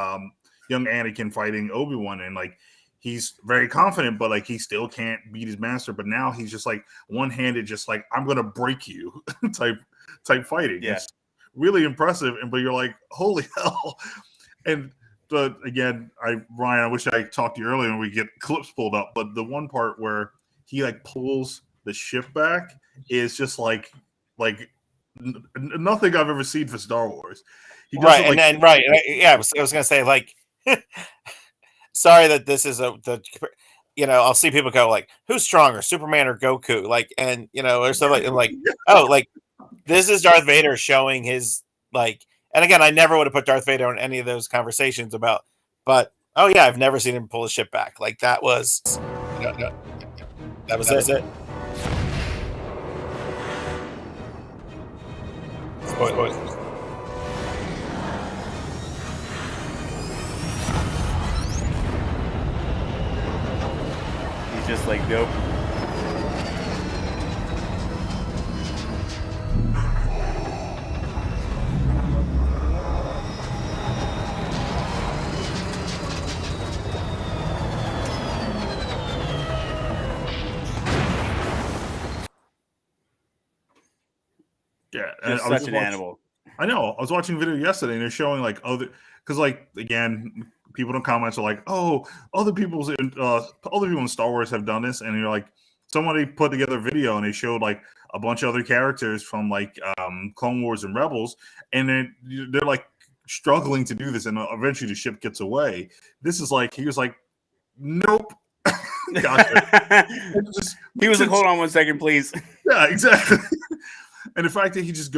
young Anakin fighting Obi-Wan, and like he's very confident, but like he still can't beat his master. But now he's just like one-handed, just like I'm gonna break you type fighting. Yeah. It's really impressive, but you're like, holy hell. And again, Ryan, I wish I talked to you earlier when we get clips pulled up, but the one part where he like pulls the ship back is just like nothing I've ever seen for Star Wars. He does right, yeah. I was gonna say, like, sorry that this is I'll see people go like, who's stronger, Superman or Goku? Like, and or stuff like, oh, like this is Darth Vader showing his like. And again, I never would have put Darth Vader on any of those conversations but oh yeah, I've never seen him pull a ship back. Like that was that was it. He's just like, nope. Yeah, and such an animal. I know. I was watching a video yesterday, and they're showing like other, because like again, people in the comments are like, "Oh, other people in Star Wars have done this," and you're like, somebody put together a video and they showed like a bunch of other characters from like Clone Wars and Rebels, and they're like struggling to do this, and eventually the ship gets away. This is like he was like, "Nope." Gotcha. He was like, "Hold on 1 second, please." Yeah, exactly. And the fact that he just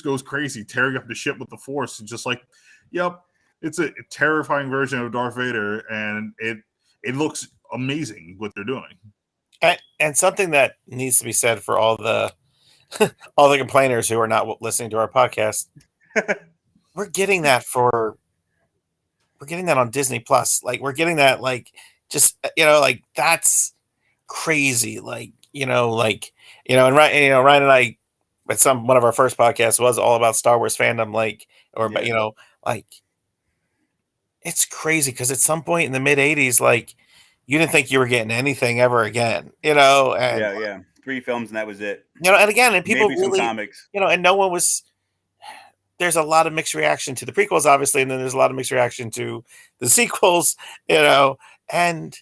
goes crazy, tearing up the ship with the Force, and just like, yep, it's a terrifying version of Darth Vader, and it looks amazing what they're doing. And something that needs to be said for all the all the complainers who are not listening to our podcast, we're getting that on Disney Plus. Like we're getting that, like just like that's crazy. Like and Ryan and I. But one of our first podcasts was all about Star Wars fandom, it's crazy because at some point in the mid '80s, like you didn't think you were getting anything ever again, and yeah, 3 films and that was it. And again, and people maybe really, some comics, and no one was. There's a lot of mixed reaction to the prequels, obviously, and then there's a lot of mixed reaction to the sequels, and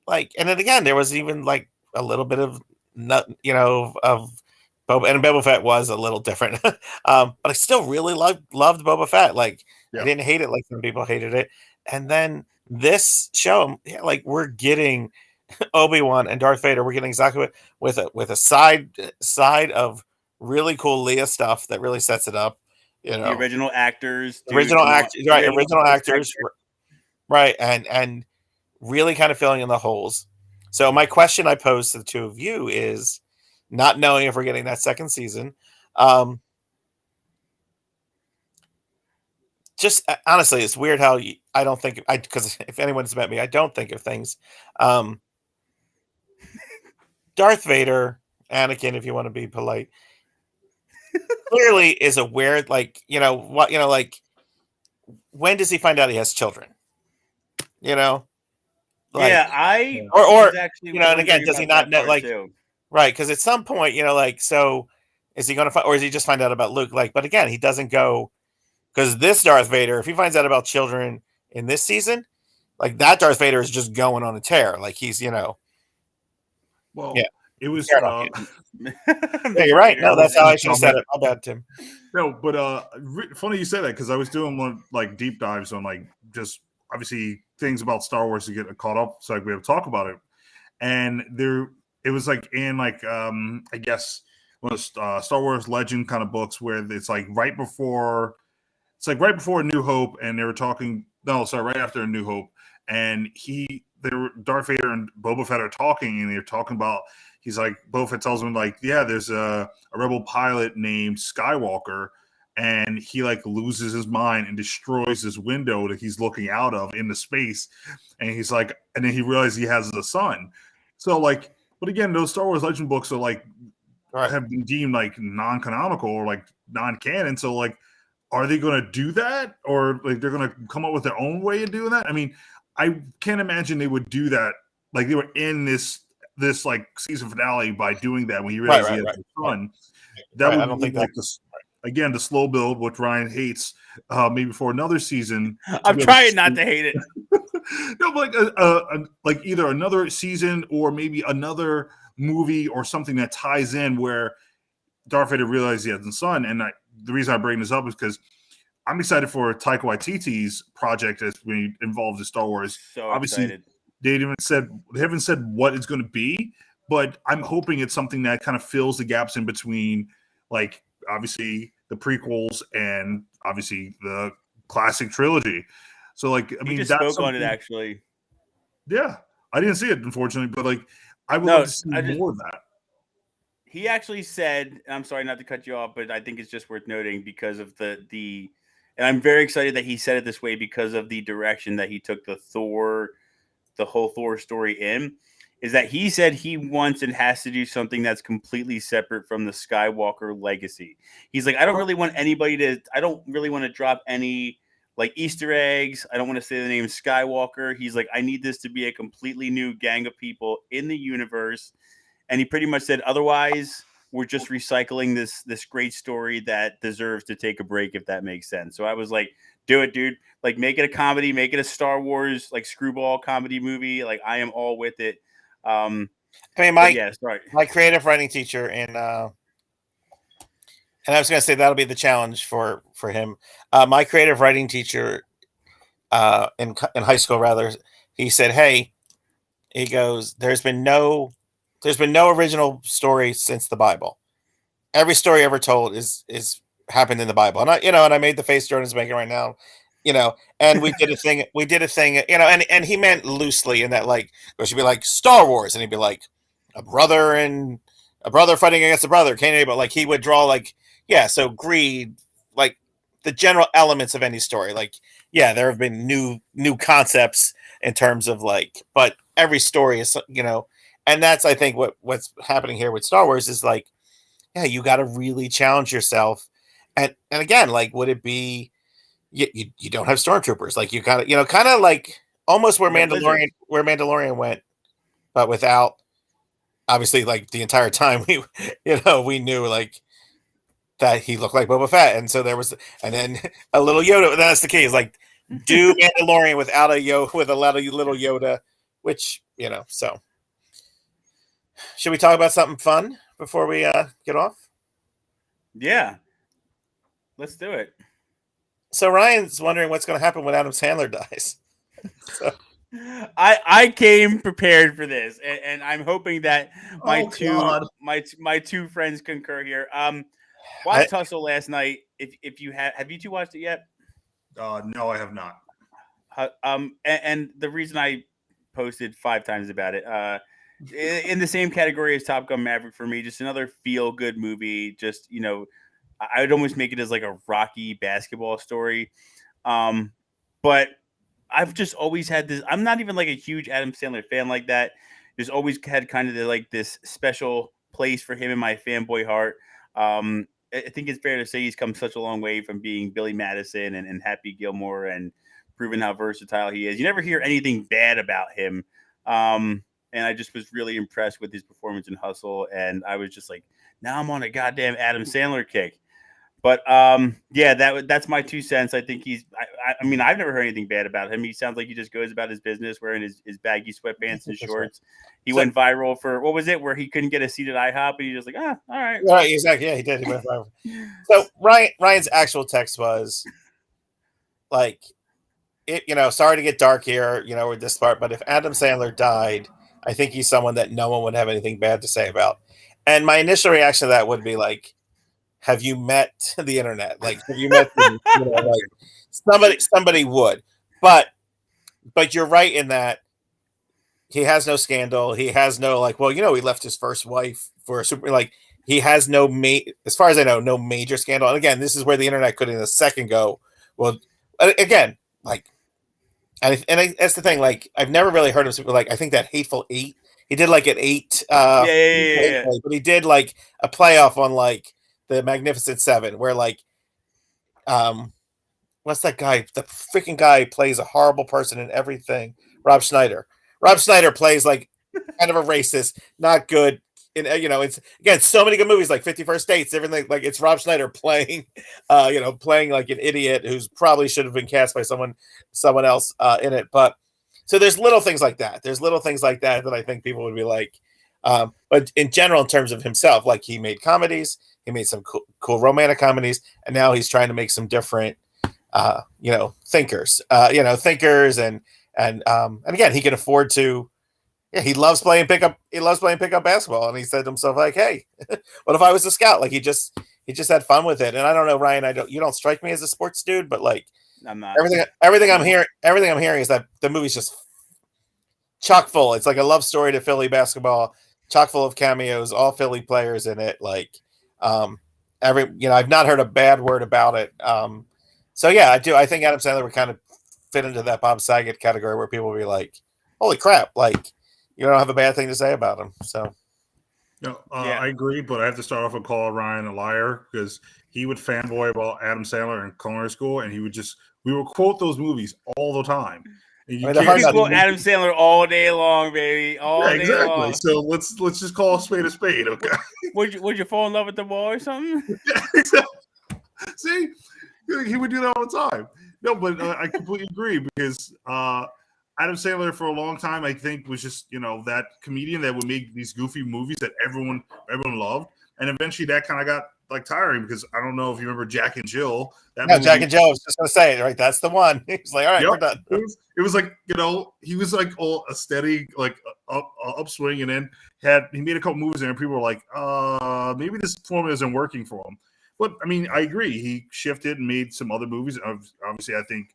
then again, there was even like a little bit of Boba Fett was a little different, but I still really loved Boba Fett. Like Yeah. I didn't hate it like some people hated it. And then this show, yeah, like we're getting Obi-Wan and Darth Vader. We're getting exactly with a side of really cool Leia stuff that really sets it up. You know, The original actors, dude, original come on. actors, right? Really Original well actors, protected. right? And really kind of filling in the holes. So my question I pose to the two of you is, not knowing if we're getting that second season, just honestly, it's weird how I don't think because if anyone's met me, I don't think of things. Darth Vader, Anakin, if you want to be polite, clearly is a weird, like, like when does he find out he has children? You know, like, Yeah, I or was actually and again, wondering does he about not that know, part like, too. right? Because at some point, like, so is he going to find, or is he just find out about Luke? Like, but again, he doesn't go because this Darth Vader, if he finds out about children in this season, like that Darth Vader is just going on a tear. Like he's, Well, yeah. it was. Yeah, you're right. No, that's how I should have said it. My bad, Tim. No, but funny you say that because I was doing one like deep dives on like just obviously things about Star Wars to get caught up, so like we have to talk about it. And it was like in like I guess one of the Star Wars Legend kind of books where it's like right before A New Hope, and they were talking. No, sorry, right after A New Hope, and Darth Vader and Boba Fett are talking, and they're talking about. He's like, Boba Fett tells him like, yeah, there's a rebel pilot named Skywalker, and he like loses his mind and destroys this window that he's looking out of into space, and he's like, and then he realizes he has a son. So like, but again, those Star Wars Legend books are like have been deemed like non-canonical or like non-canon. So like, are they going to do that, or like they're going to come up with their own way of doing that? I mean, I can't imagine they would do that. Like they were in this like season finale by doing that when he realized he had a son. That would I don't think like this again the slow build, which Ryan hates. Maybe for another season. I'm trying not to hate it. No, but like either another season or maybe another movie or something that ties in where Darth Vader realized he has a son. And the reason I bring this up is because I'm excited for Taika Waititi's project that's been involved in Star Wars. So obviously, excited. They haven't said what it's going to be, but I'm hoping it's something that kind of fills the gaps in between, like obviously the prequels and obviously the classic trilogy. So like, I mean, just that's spoke on it actually. Yeah, I didn't see it unfortunately, but like, I would love to see more of that. He actually said, I'm sorry not to cut you off, but I think it's just worth noting because of the and I'm very excited that he said it this way because of the direction that he took the whole Thor story in, is that he said he wants and has to do something that's completely separate from the Skywalker legacy. He's like, I don't really want to drop any like Easter eggs. I don't want to say the name Skywalker. He's like, I need this to be a completely new gang of people in the universe. And he pretty much said, otherwise, we're just recycling this great story that deserves to take a break, if that makes sense. So I was like, do it, dude. Like, make it a comedy, make it a Star Wars, like, screwball comedy movie. Like, I am all with it. I mean, my creative writing teacher and I was going to say that'll be the challenge for him. My creative writing teacher in high school, rather, he said, "Hey," he goes, "There's been no original story since the Bible. Every story ever told is happened in the Bible." And I made the face Jordan's making right now, and we did a thing, and he meant loosely in that, like, it should be like Star Wars, and he'd be like a brother fighting against a brother, but like he would draw like, yeah, so greed, like the general elements of any story. Like, yeah, there have been new concepts in terms of like, but every story is, and that's, I think, what's happening here with Star Wars is like, yeah, you got to really challenge yourself. And again, like, would it be, you don't have stormtroopers. Like, you got to, kind of like almost where Mandalorian went, but without, obviously, like the entire time we knew like that he looked like Boba Fett. And so there was, and then a little Yoda. That's the case. Like, do Mandalorian without with a lot of little Yoda, which, so. Should we talk about something fun before we get off? Yeah, let's do it. So Ryan's wondering what's going to happen when Adam Sandler dies. So, I came prepared for this, and I'm hoping that my Oh, God. my two friends concur here. I, Watched Hustle last night. If you have you two watched it yet? No, I have not. And the reason I posted 5 times about it, in the same category as Top Gun Maverick for me, just another feel good movie. Just I would almost make it as like a Rocky basketball story. But I've just always had this. I'm not even like a huge Adam Sandler fan like that. Just always had kind of like this special place for him in my fanboy heart. I think it's fair to say he's come such a long way from being Billy Madison and Happy Gilmore and proving how versatile he is. You never hear anything bad about him. And I just was really impressed with his performance in Hustle. And I was just like, now I'm on a goddamn Adam Sandler kick. But yeah, that's my 2 cents. I think I mean, I've never heard anything bad about him. He sounds like he just goes about his business wearing his baggy sweatpants and shorts. He went viral for what was it, where he couldn't get a seat at IHOP, and he was like, all right. Right, exactly. Yeah, he did. He went viral. So Ryan's actual text was like, sorry to get dark here, with this part, but if Adam Sandler died, I think he's someone that no one would have anything bad to say about. And my initial reaction to that would be like, have you met the internet? Like, have you met like somebody would. But you're right in that he has no scandal. He has no he left his first wife for a super, he has no as far as I know, no major scandal. And again, this is where the internet could in a second go, well, again, that's the thing. Like, I've never really heard of people I think that Hateful Eight. He did like an 8. Yeah. But he did like a playoff on the Magnificent Seven, where what's that guy? The freaking guy plays a horrible person in everything. Rob Schneider. Rob Schneider plays like kind of a racist, not good. And it's again so many good movies like 51st Dates, everything like it's Rob Schneider playing, playing like an idiot who's probably should have been cast by someone else in it. But so there's little things like that. There's little things like that I think people would be like. But in general, in terms of himself, like he made comedies, he made some cool romantic comedies, and now he's trying to make some different, thinkers, and again, he can afford to. Yeah, he loves playing pickup. He loves playing pickup basketball, and he said to himself, like, "Hey, what if I was a scout?" Like he just had fun with it. And I don't know, Ryan. You don't strike me as a sports dude, but like, I'm not. Everything I'm hearing is that the movie's just chock full. It's like a love story to Philly basketball, chock full of cameos, all Philly players in it. I've not heard a bad word about it. So yeah, I do. I think Adam Sandler would kind of fit into that Bob Saget category where people would be like, "Holy crap!" Like, you don't have a bad thing to say about him. So, I agree, but I have to start off and call Ryan a liar because he would fanboy about Adam Sandler in culinary school, and we would quote those movies all the time. And you can quote Adam Sandler all day long, baby, all day long. So let's just call a spade, okay? Would you fall in love with the wall or something? See, he would do that all the time. No, but I completely agree because Adam Sandler for a long time, I think, was just that comedian that would make these goofy movies that everyone loved, and eventually that kind of got tiring because I don't know if you remember Jack and Jill. Jack and Jill. I was just gonna say it, right? That's the one. He was like, all right, we're done. It was like he was like all a steady upswing, and then he made a couple movies and people were like, maybe this formula isn't working for him. But I mean, I agree. He shifted and made some other movies. Obviously, I think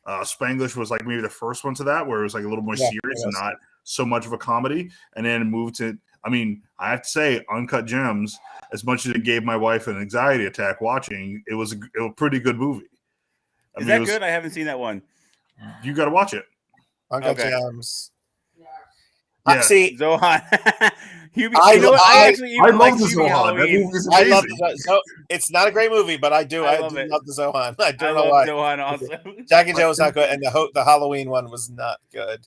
Spanglish was like maybe the first one to that, where it was like a little more serious and not so much of a comedy. And then moved to, I mean, I have to say, Uncut Gems. As much as it gave my wife an anxiety attack watching, it was a pretty good movie. Is that good? I haven't seen that one. You got to watch it. Uncut Gems. Yeah. See, Zohan. I love the Zohan. That movie is amazing. I love the It's not a great movie, but I do love the Zohan. I don't know why. Zohan also. Jack and Jill was not good, and the Halloween one was not good.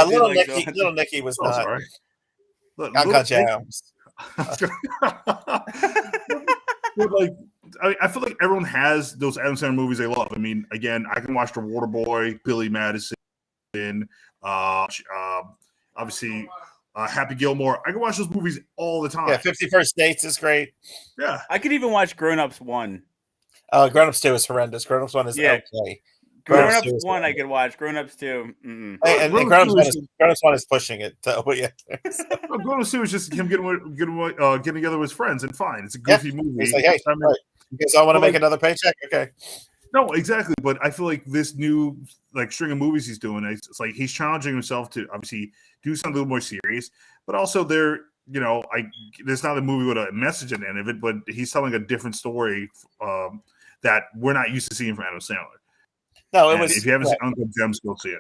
Little Nicky was not. Sorry. Uncut Gems. I feel like everyone has those Adam Sandler movies they love. I mean, again, I can watch The Waterboy, Billy Madison, obviously Happy Gilmore. I can watch those movies all the time. Yeah, 51st Dates is great. Yeah. I could even watch Grown Ups 1. Grown Ups 2 is horrendous. Grown Ups 1 is Yeah. okay. Grown Ups 2 is 1 I horrendous. could watch. Grown Ups 2. Mm-mm. And Grown Ups 1 is pushing it. But yeah. Grown Ups 2 is just him getting together with his friends, and fine. It's a goofy movie. He's like, hey, right. You guys all want to make another paycheck? Okay. No, exactly. But I feel like this new string of movies he's doing, it's like he's challenging himself to obviously do something a little more serious, but also there's not a movie with a message at the end of it, but he's telling a different story that we're not used to seeing from Adam Sandler. No, if you haven't seen Uncle Gems, go see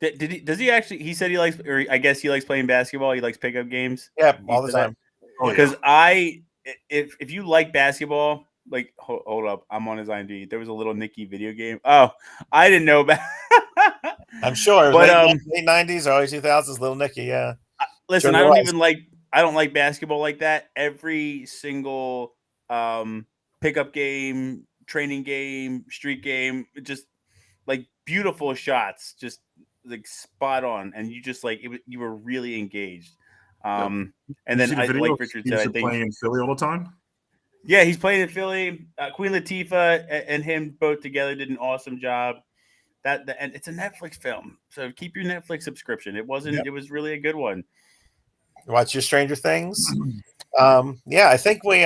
it. Does he actually? He said he likes, or I guess he likes playing basketball. He likes pickup games. Yeah, all the time. Because if you like basketball, like hold up, I'm on his IMDb. There was a little Nicky video game. Oh, I didn't know about. I'm sure, but late 90s, early 2000s, Little Nicky. Yeah. Listen, sure I don't like basketball like that. Every single pickup game, training game, street game, just like beautiful shots, just like spot on, and you just like you were really engaged. And then I like Richard said, I think playing in Philly all the time. Yeah, he's playing in Philly. Queen Latifah and him both together did an awesome job. And it's a Netflix film, so keep your Netflix subscription. It wasn't. It was really a good one. Watch your Stranger Things. Yeah, I think we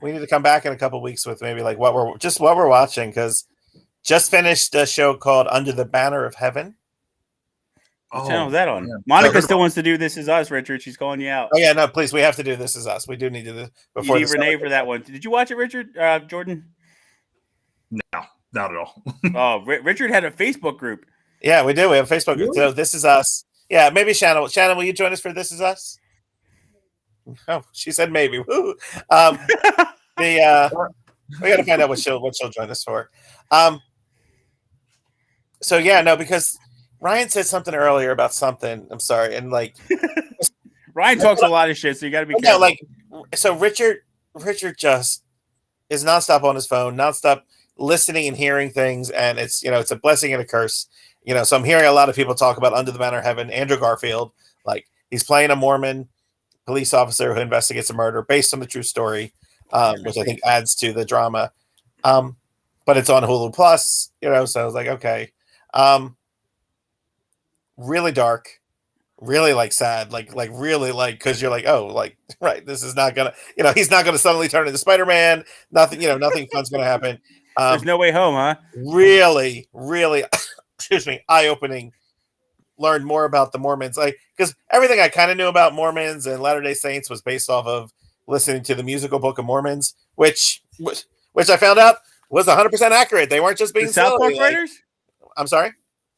need to come back in a couple weeks with maybe like what we're watching, because just finished a show called Under the Banner of Heaven. What channel is that on? Yeah. Monica still wants to do This Is Us, Richard. She's calling you out. Oh yeah, no, please, we have to do This Is Us. We do need to do this before. You need Renee for that one. Did you watch it, Richard? Jordan? No, not at all. Oh, Richard had a Facebook group. Yeah, we do. We have a Facebook group. So This Is Us. Yeah, maybe Shannon. Shannon, will you join us for This Is Us? Oh, she said maybe. Woo. We got to find out what she'll join us for. So yeah, no, because Ryan said something earlier about something. I'm sorry, and like Ryan talks a lot of shit, so you got to be careful. Like, so Richard just is nonstop on his phone, nonstop listening and hearing things, and it's a blessing and a curse. So I'm hearing a lot of people talk about Under the Banner of Heaven. Andrew Garfield, like he's playing a Mormon police officer who investigates a murder based on the true story, which I think adds to the drama. But it's on Hulu Plus, so I was like, okay. Really dark, really like sad, like really like, because you're like, oh, like right, this is not gonna, he's not gonna suddenly turn into Spider-Man. Nothing, nothing fun's gonna happen. There's no way home, huh? Really, really, excuse me, eye-opening. Learned more about the Mormons, like because everything I kind of knew about Mormons and Latter-day Saints was based off of listening to the musical Book of Mormons, which I found out was 100% accurate. They weren't just being the South Park writers. I'm sorry.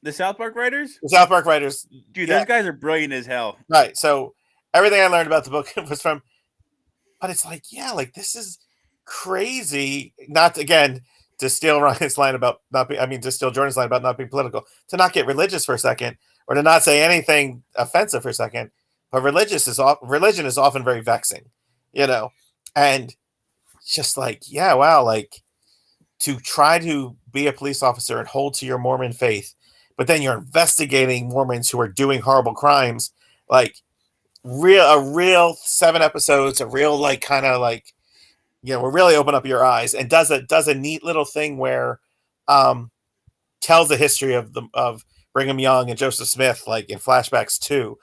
The South Park writers? The South Park writers. Dude, those guys are brilliant as hell. Right. So everything I learned about the book was from, but it's like, yeah, like this is crazy. Not again to steal Ryan's line about to steal Jordan's line about not being political, to not get religious for a second, or to not say anything offensive for a second. But religion is often very vexing, and just like, yeah, wow, like to try to be a police officer and hold to your Mormon faith, but then you're investigating Mormons who are doing horrible crimes, like a real 7 episodes, a real like kind of like, will really open up your eyes, and does a neat little thing where tells the history of Brigham Young and Joseph Smith, like in flashbacks too,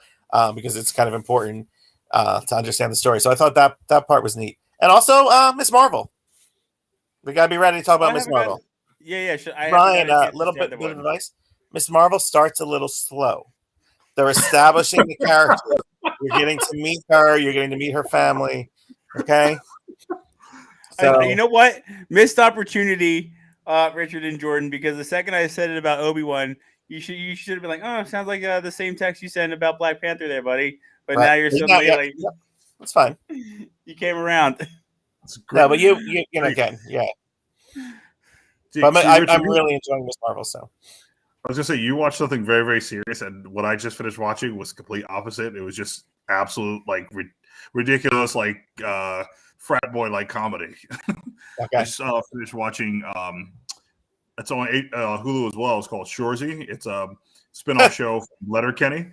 because it's kind of important to understand the story. So I thought that part was neat. And also Miss Marvel. We gotta be ready to talk about Miss Marvel. Yeah. Ryan, a little bit of advice. Miss Marvel starts a little slow. They're establishing the character. You're getting to meet her. You're getting to meet her family. Okay. So, you know what? Missed opportunity, Richard and Jordan, because the second I said it about Obi-Wan, you should have been like, oh, sounds like the same text you sent about Black Panther there, buddy. But now you're suddenly like, that's fine. You came around. No, but you again, yeah. But I'm really enjoying Miss Marvel. So I was gonna say, you watched something very, very serious, and what I just finished watching was complete opposite. It was just absolute like ridiculous, like frat boy like comedy. Okay. I just finished watching. It's on Hulu as well. It's called Shoresy. It's a spinoff show from Letterkenny.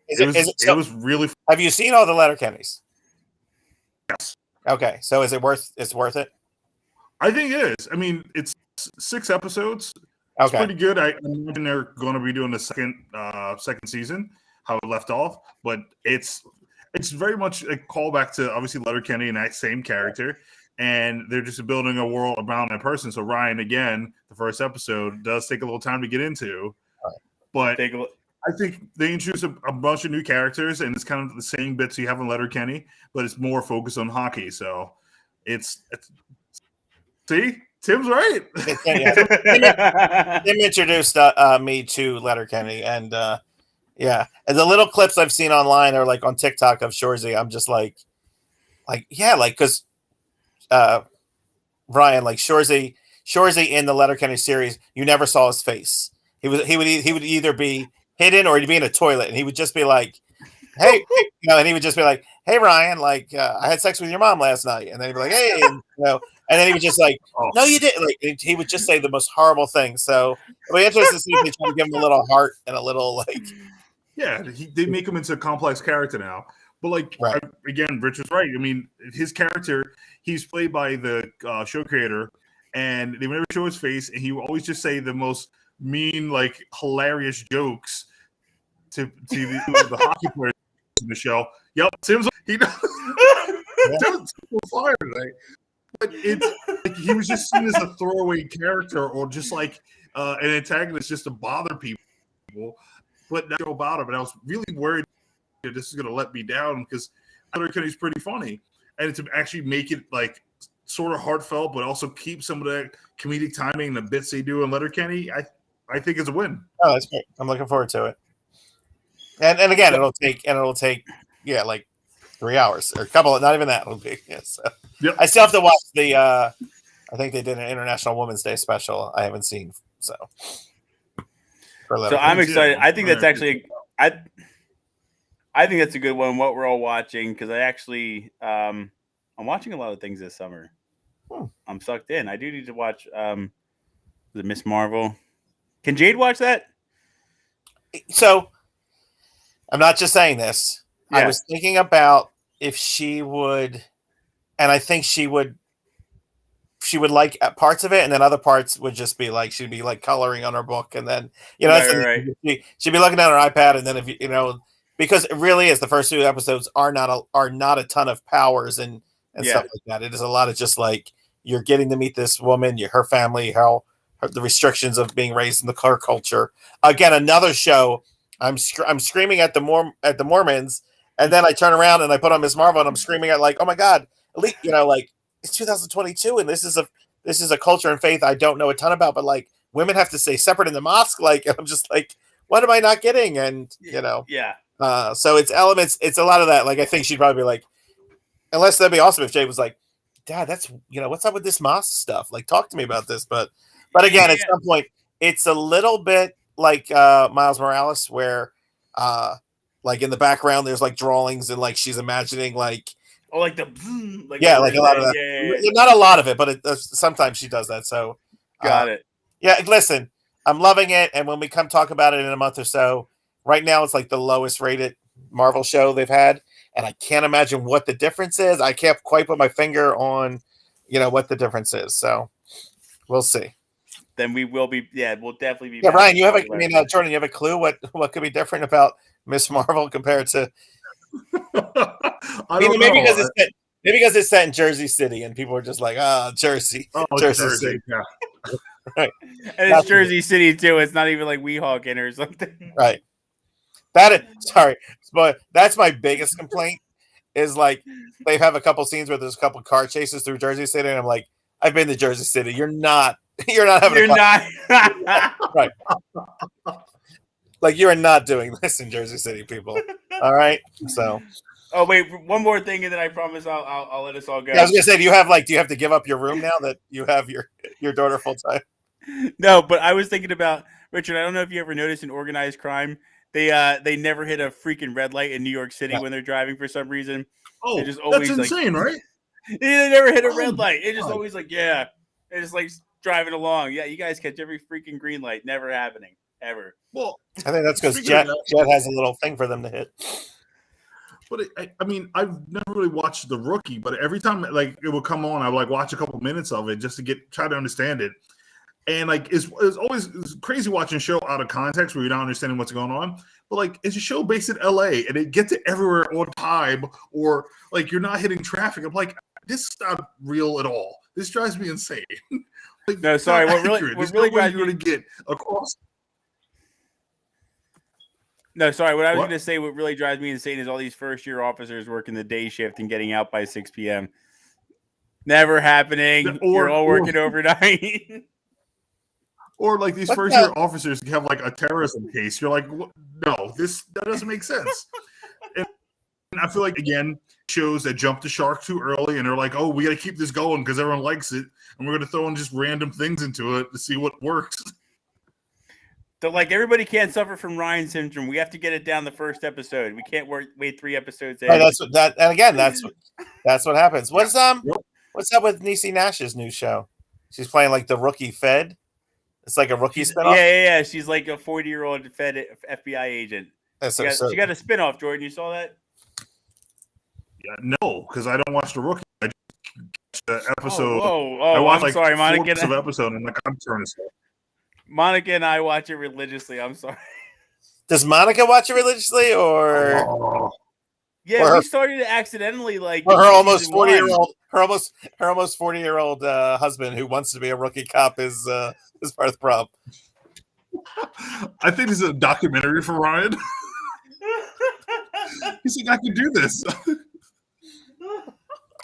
It was really Have you seen all the Letterkennys? yes. Okay, so is it worth? It's worth it. I think it is. I mean, it's 6 episodes. It's Okay, pretty good. I imagine they're going to be doing the second season, how it left off. But it's very much a callback to obviously Letterkenny and that same character, and they're just building a world around that person. So Ryan, again, the first episode does take a little time to get into, but Take a look. I think they introduce a bunch of new characters, and it's kind of the same bits you have in Letterkenny, but it's more focused on hockey. So it's see, Tim's right. Tim introduced me to Letterkenny, and yeah, and the little clips I've seen online or like on TikTok of Shorzy, I'm just like yeah, like because Ryan, like Shorzy in the Letterkenny series, you never saw his face. He would either be hidden or he'd be in a toilet, and he would just be like, "Hey," and he would just be like, "Hey, Ryan, like I had sex with your mom last night," and then he'd be like, "Hey," and then he would just like, "No, you didn't." Like he would just say the most horrible things. So it'll be interesting to see if they try to give him a little heart and a little like. Yeah, they make him into a complex character now. But like again, Rich was right. I mean, his character, he's played by the show creator, and they would never show his face, and he would always just say the most mean, like hilarious jokes to the hockey players in the show. Yep, Tim's Tim's fire today. But it's like he was just seen as a throwaway character, or just like an antagonist, just to bother people. But not about him, and I was really worried that this is going to let me down because Letterkenny's pretty funny, and to actually make it like sort of heartfelt, but also keep some of that comedic timing and the bits they do in Letterkenny, I think it's a win. Oh, that's great! I'm looking forward to it. And again, it'll take yeah, like 3 hours or a couple. Not even that. It'll be yeah, so. Yep. I still have to watch the. I think they did an International Women's Day special. I haven't seen so. So I'm excited. I think that's actually I think that's a good one. What we're all watching, because I actually I'm watching a lot of things this summer. I'm sucked in. I do need to watch the Miss Marvel. Can Jade watch that? So I'm not just saying this. Yeah. I was thinking about if she would, and I think she would like parts of it, and then other parts would just be like she'd be like coloring on her book, and then Right. she'd be looking at her iPad, and then if because it really is the first 2 episodes are not a ton of powers and stuff like that. It is a lot of just like you're getting to meet this woman, her family, the restrictions of being raised in the car culture. Again, another show. I'm screaming at the Mormons, and then I turn around and I put on Miss Marvel, and I'm screaming at like, oh my god, at least, like it's 2022, and this is a culture and faith I don't know a ton about, but like women have to stay separate in the mosque. Like I'm just like, what am I not getting? And Yeah. so it's elements. It's a lot of that. Like I think she'd probably be like, unless that'd be awesome if Jay was like, Dad, that's what's up with this mosque stuff? Like talk to me about this. But again, at some point, it's a little bit like Miles Morales, where like in the background there's like drawings and like she's imagining like. Oh, like the like a lot of that. Yeah. Not a lot of it, but sometimes she does that. So got it. Yeah, listen, I'm loving it, and when we come talk about it in a month or so, right now it's like the lowest rated Marvel show they've had, and I can't imagine what the difference is. I can't quite put my finger on, what the difference is. So we'll see. Then we will be. Yeah, we'll definitely be. Yeah, Ryan, Jordan, you have a clue what could be different about Miss Marvel compared to? Maybe because it's set in Jersey City, and people are just like, Jersey. Jersey City. Yeah. Right. And it's Jersey City too. It's not even like Weehawken or something. Right. But that's my biggest complaint is like they have a couple scenes where there's a couple car chases through Jersey City, and I'm like, I've been to Jersey City. You're not having. You're not. Right. Like you are not doing this in Jersey City, people. All right. So. Oh wait, one more thing, and then I promise I'll let us all go. Yeah, I was gonna say, do you have to give up your room now that you have your daughter full time? No, but I was thinking about Richard. I don't know if you ever noticed in organized crime, they never hit a freaking red light in New York City when they're driving for some reason. Oh, just always that's insane, right? They never hit a red light. It's just always like, they're just like driving along. Yeah, you guys catch every freaking green light. Never happening. ever. Well, I think that's because speaking of Jet that- Jet has a little thing for them to hit. But I mean, I've never really watched The Rookie, but every time like it would come on, I would like watch a couple minutes of it just to try to understand it. And like it's crazy watching a show out of context where you're not understanding what's going on. But like it's a show based in LA and it gets it everywhere on time, or like you're not hitting traffic. I'm like, this is not real at all. This drives me insane. Like, No, sorry. What really There's no way drives you're me going to get across. No, sorry. What I was What? going to say, what really drives me insane is all these first-year officers working the day shift and getting out by 6 p.m. Never happening. You're all working overnight. Or like these What first-year officers have like a terrorism case. You're like, no, that doesn't make sense. And I feel like, again, shows that jump the shark too early and they're like, oh, we got to keep this going because everyone likes it. And we're going to throw in just random things into it to see what works. So, like, everybody can't suffer from Ryan syndrome. We have to get it down the first episode. We can't wait 3 episodes in. Right, and again, that's what happens. What's up with Niecy Nash's new show? She's playing like the rookie Fed. It's like a rookie spinoff. Yeah. She's like a 40-year-old Fed FBI agent. She got a spinoff, Jordan. You saw that? Yeah, no, because I don't watch The Rookie. I just watched the episode. I watched like sorry, 4 Monica. minutes of episode and like I'm turning stuff. Monica and I watch it religiously. I'm sorry. Does Monica watch it religiously, or Oh, Yeah, we started accidentally like her almost season 1. her almost 40-year-old husband who wants to be a rookie cop is part of the problem. I think this is a documentary for Ryan. He's like, I can do this.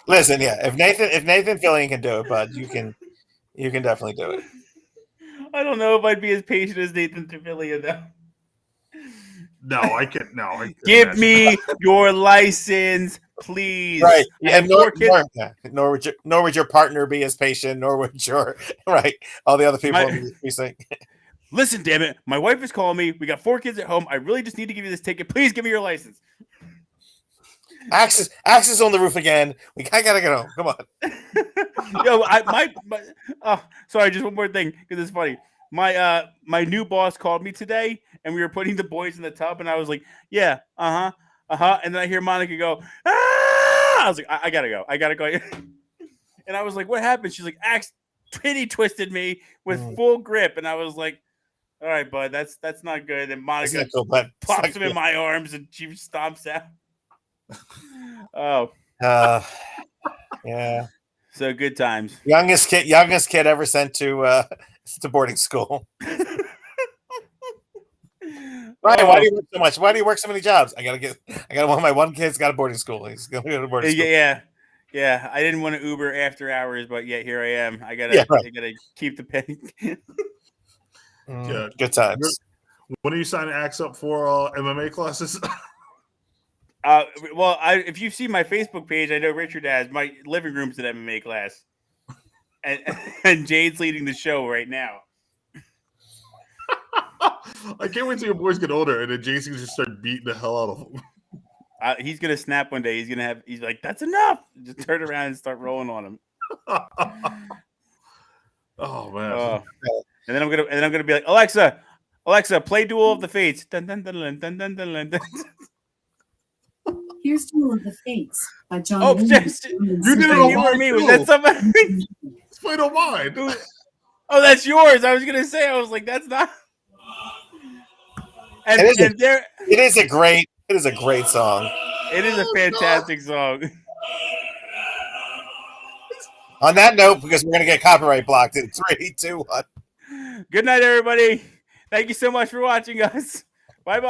Listen, yeah, if Nathan Fillion can do it, bud, you can definitely do it. I don't know if I'd be as patient as Nathan Fillion though. No, I can't. No, I can't Give imagine. me your license, please. Right, and nor would your partner be as patient, nor would your all the other people in the precinct. Listen, damn it, my wife is calling me. We got 4 kids at home. I really just need to give you this ticket. Please give me your license. Axe is on the roof again. I gotta get home. Come on. Yo, sorry, just one more thing because it's funny. My new boss called me today, and we were putting the boys in the tub, and I was like, "Yeah, and then I hear Monica go, "Ah!" I was like, "I gotta go, and I was like, "What happened?" She's like, "Axe pity twisted me with full grip," and I was like, "All right, bud, that's not good." And Monica pops him in my arms, and she stomps out. Oh, yeah. So good times. Youngest kid ever sent to boarding school. Ryan, why do you work so much? Why do you work so many jobs? I got one. My one kid's got a boarding school. He's going to go to boarding school. Yeah. I didn't want to Uber after hours, but yet here I am. I gotta keep the pay. Yeah, good times. When are you signing Axe up for MMA classes? Well, if you see my Facebook page, I know Richard has my living room's an MMA class, and Jade's leading the show right now. I can't wait till your boys get older and then Jason just start beating the hell out of them. He's gonna snap one day. He's like, "That's enough." Just turn around and start rolling on him. Oh man! And then I'm gonna be like, Alexa, play Duel of the Fates. Dun, dun, dun, dun, dun, dun, dun, dun. Here's Duel of the Fates by John. Oh, Williams. You did it on You mine or me? too. Was that somebody? It's played on mine. Oh, that's yours. I was gonna say. I was like, that's not. And it is a great song. It is a fantastic song. On that note, because we're gonna get copyright blocked in 3, 2, 1. Good night, everybody. Thank you so much for watching us. Bye bye.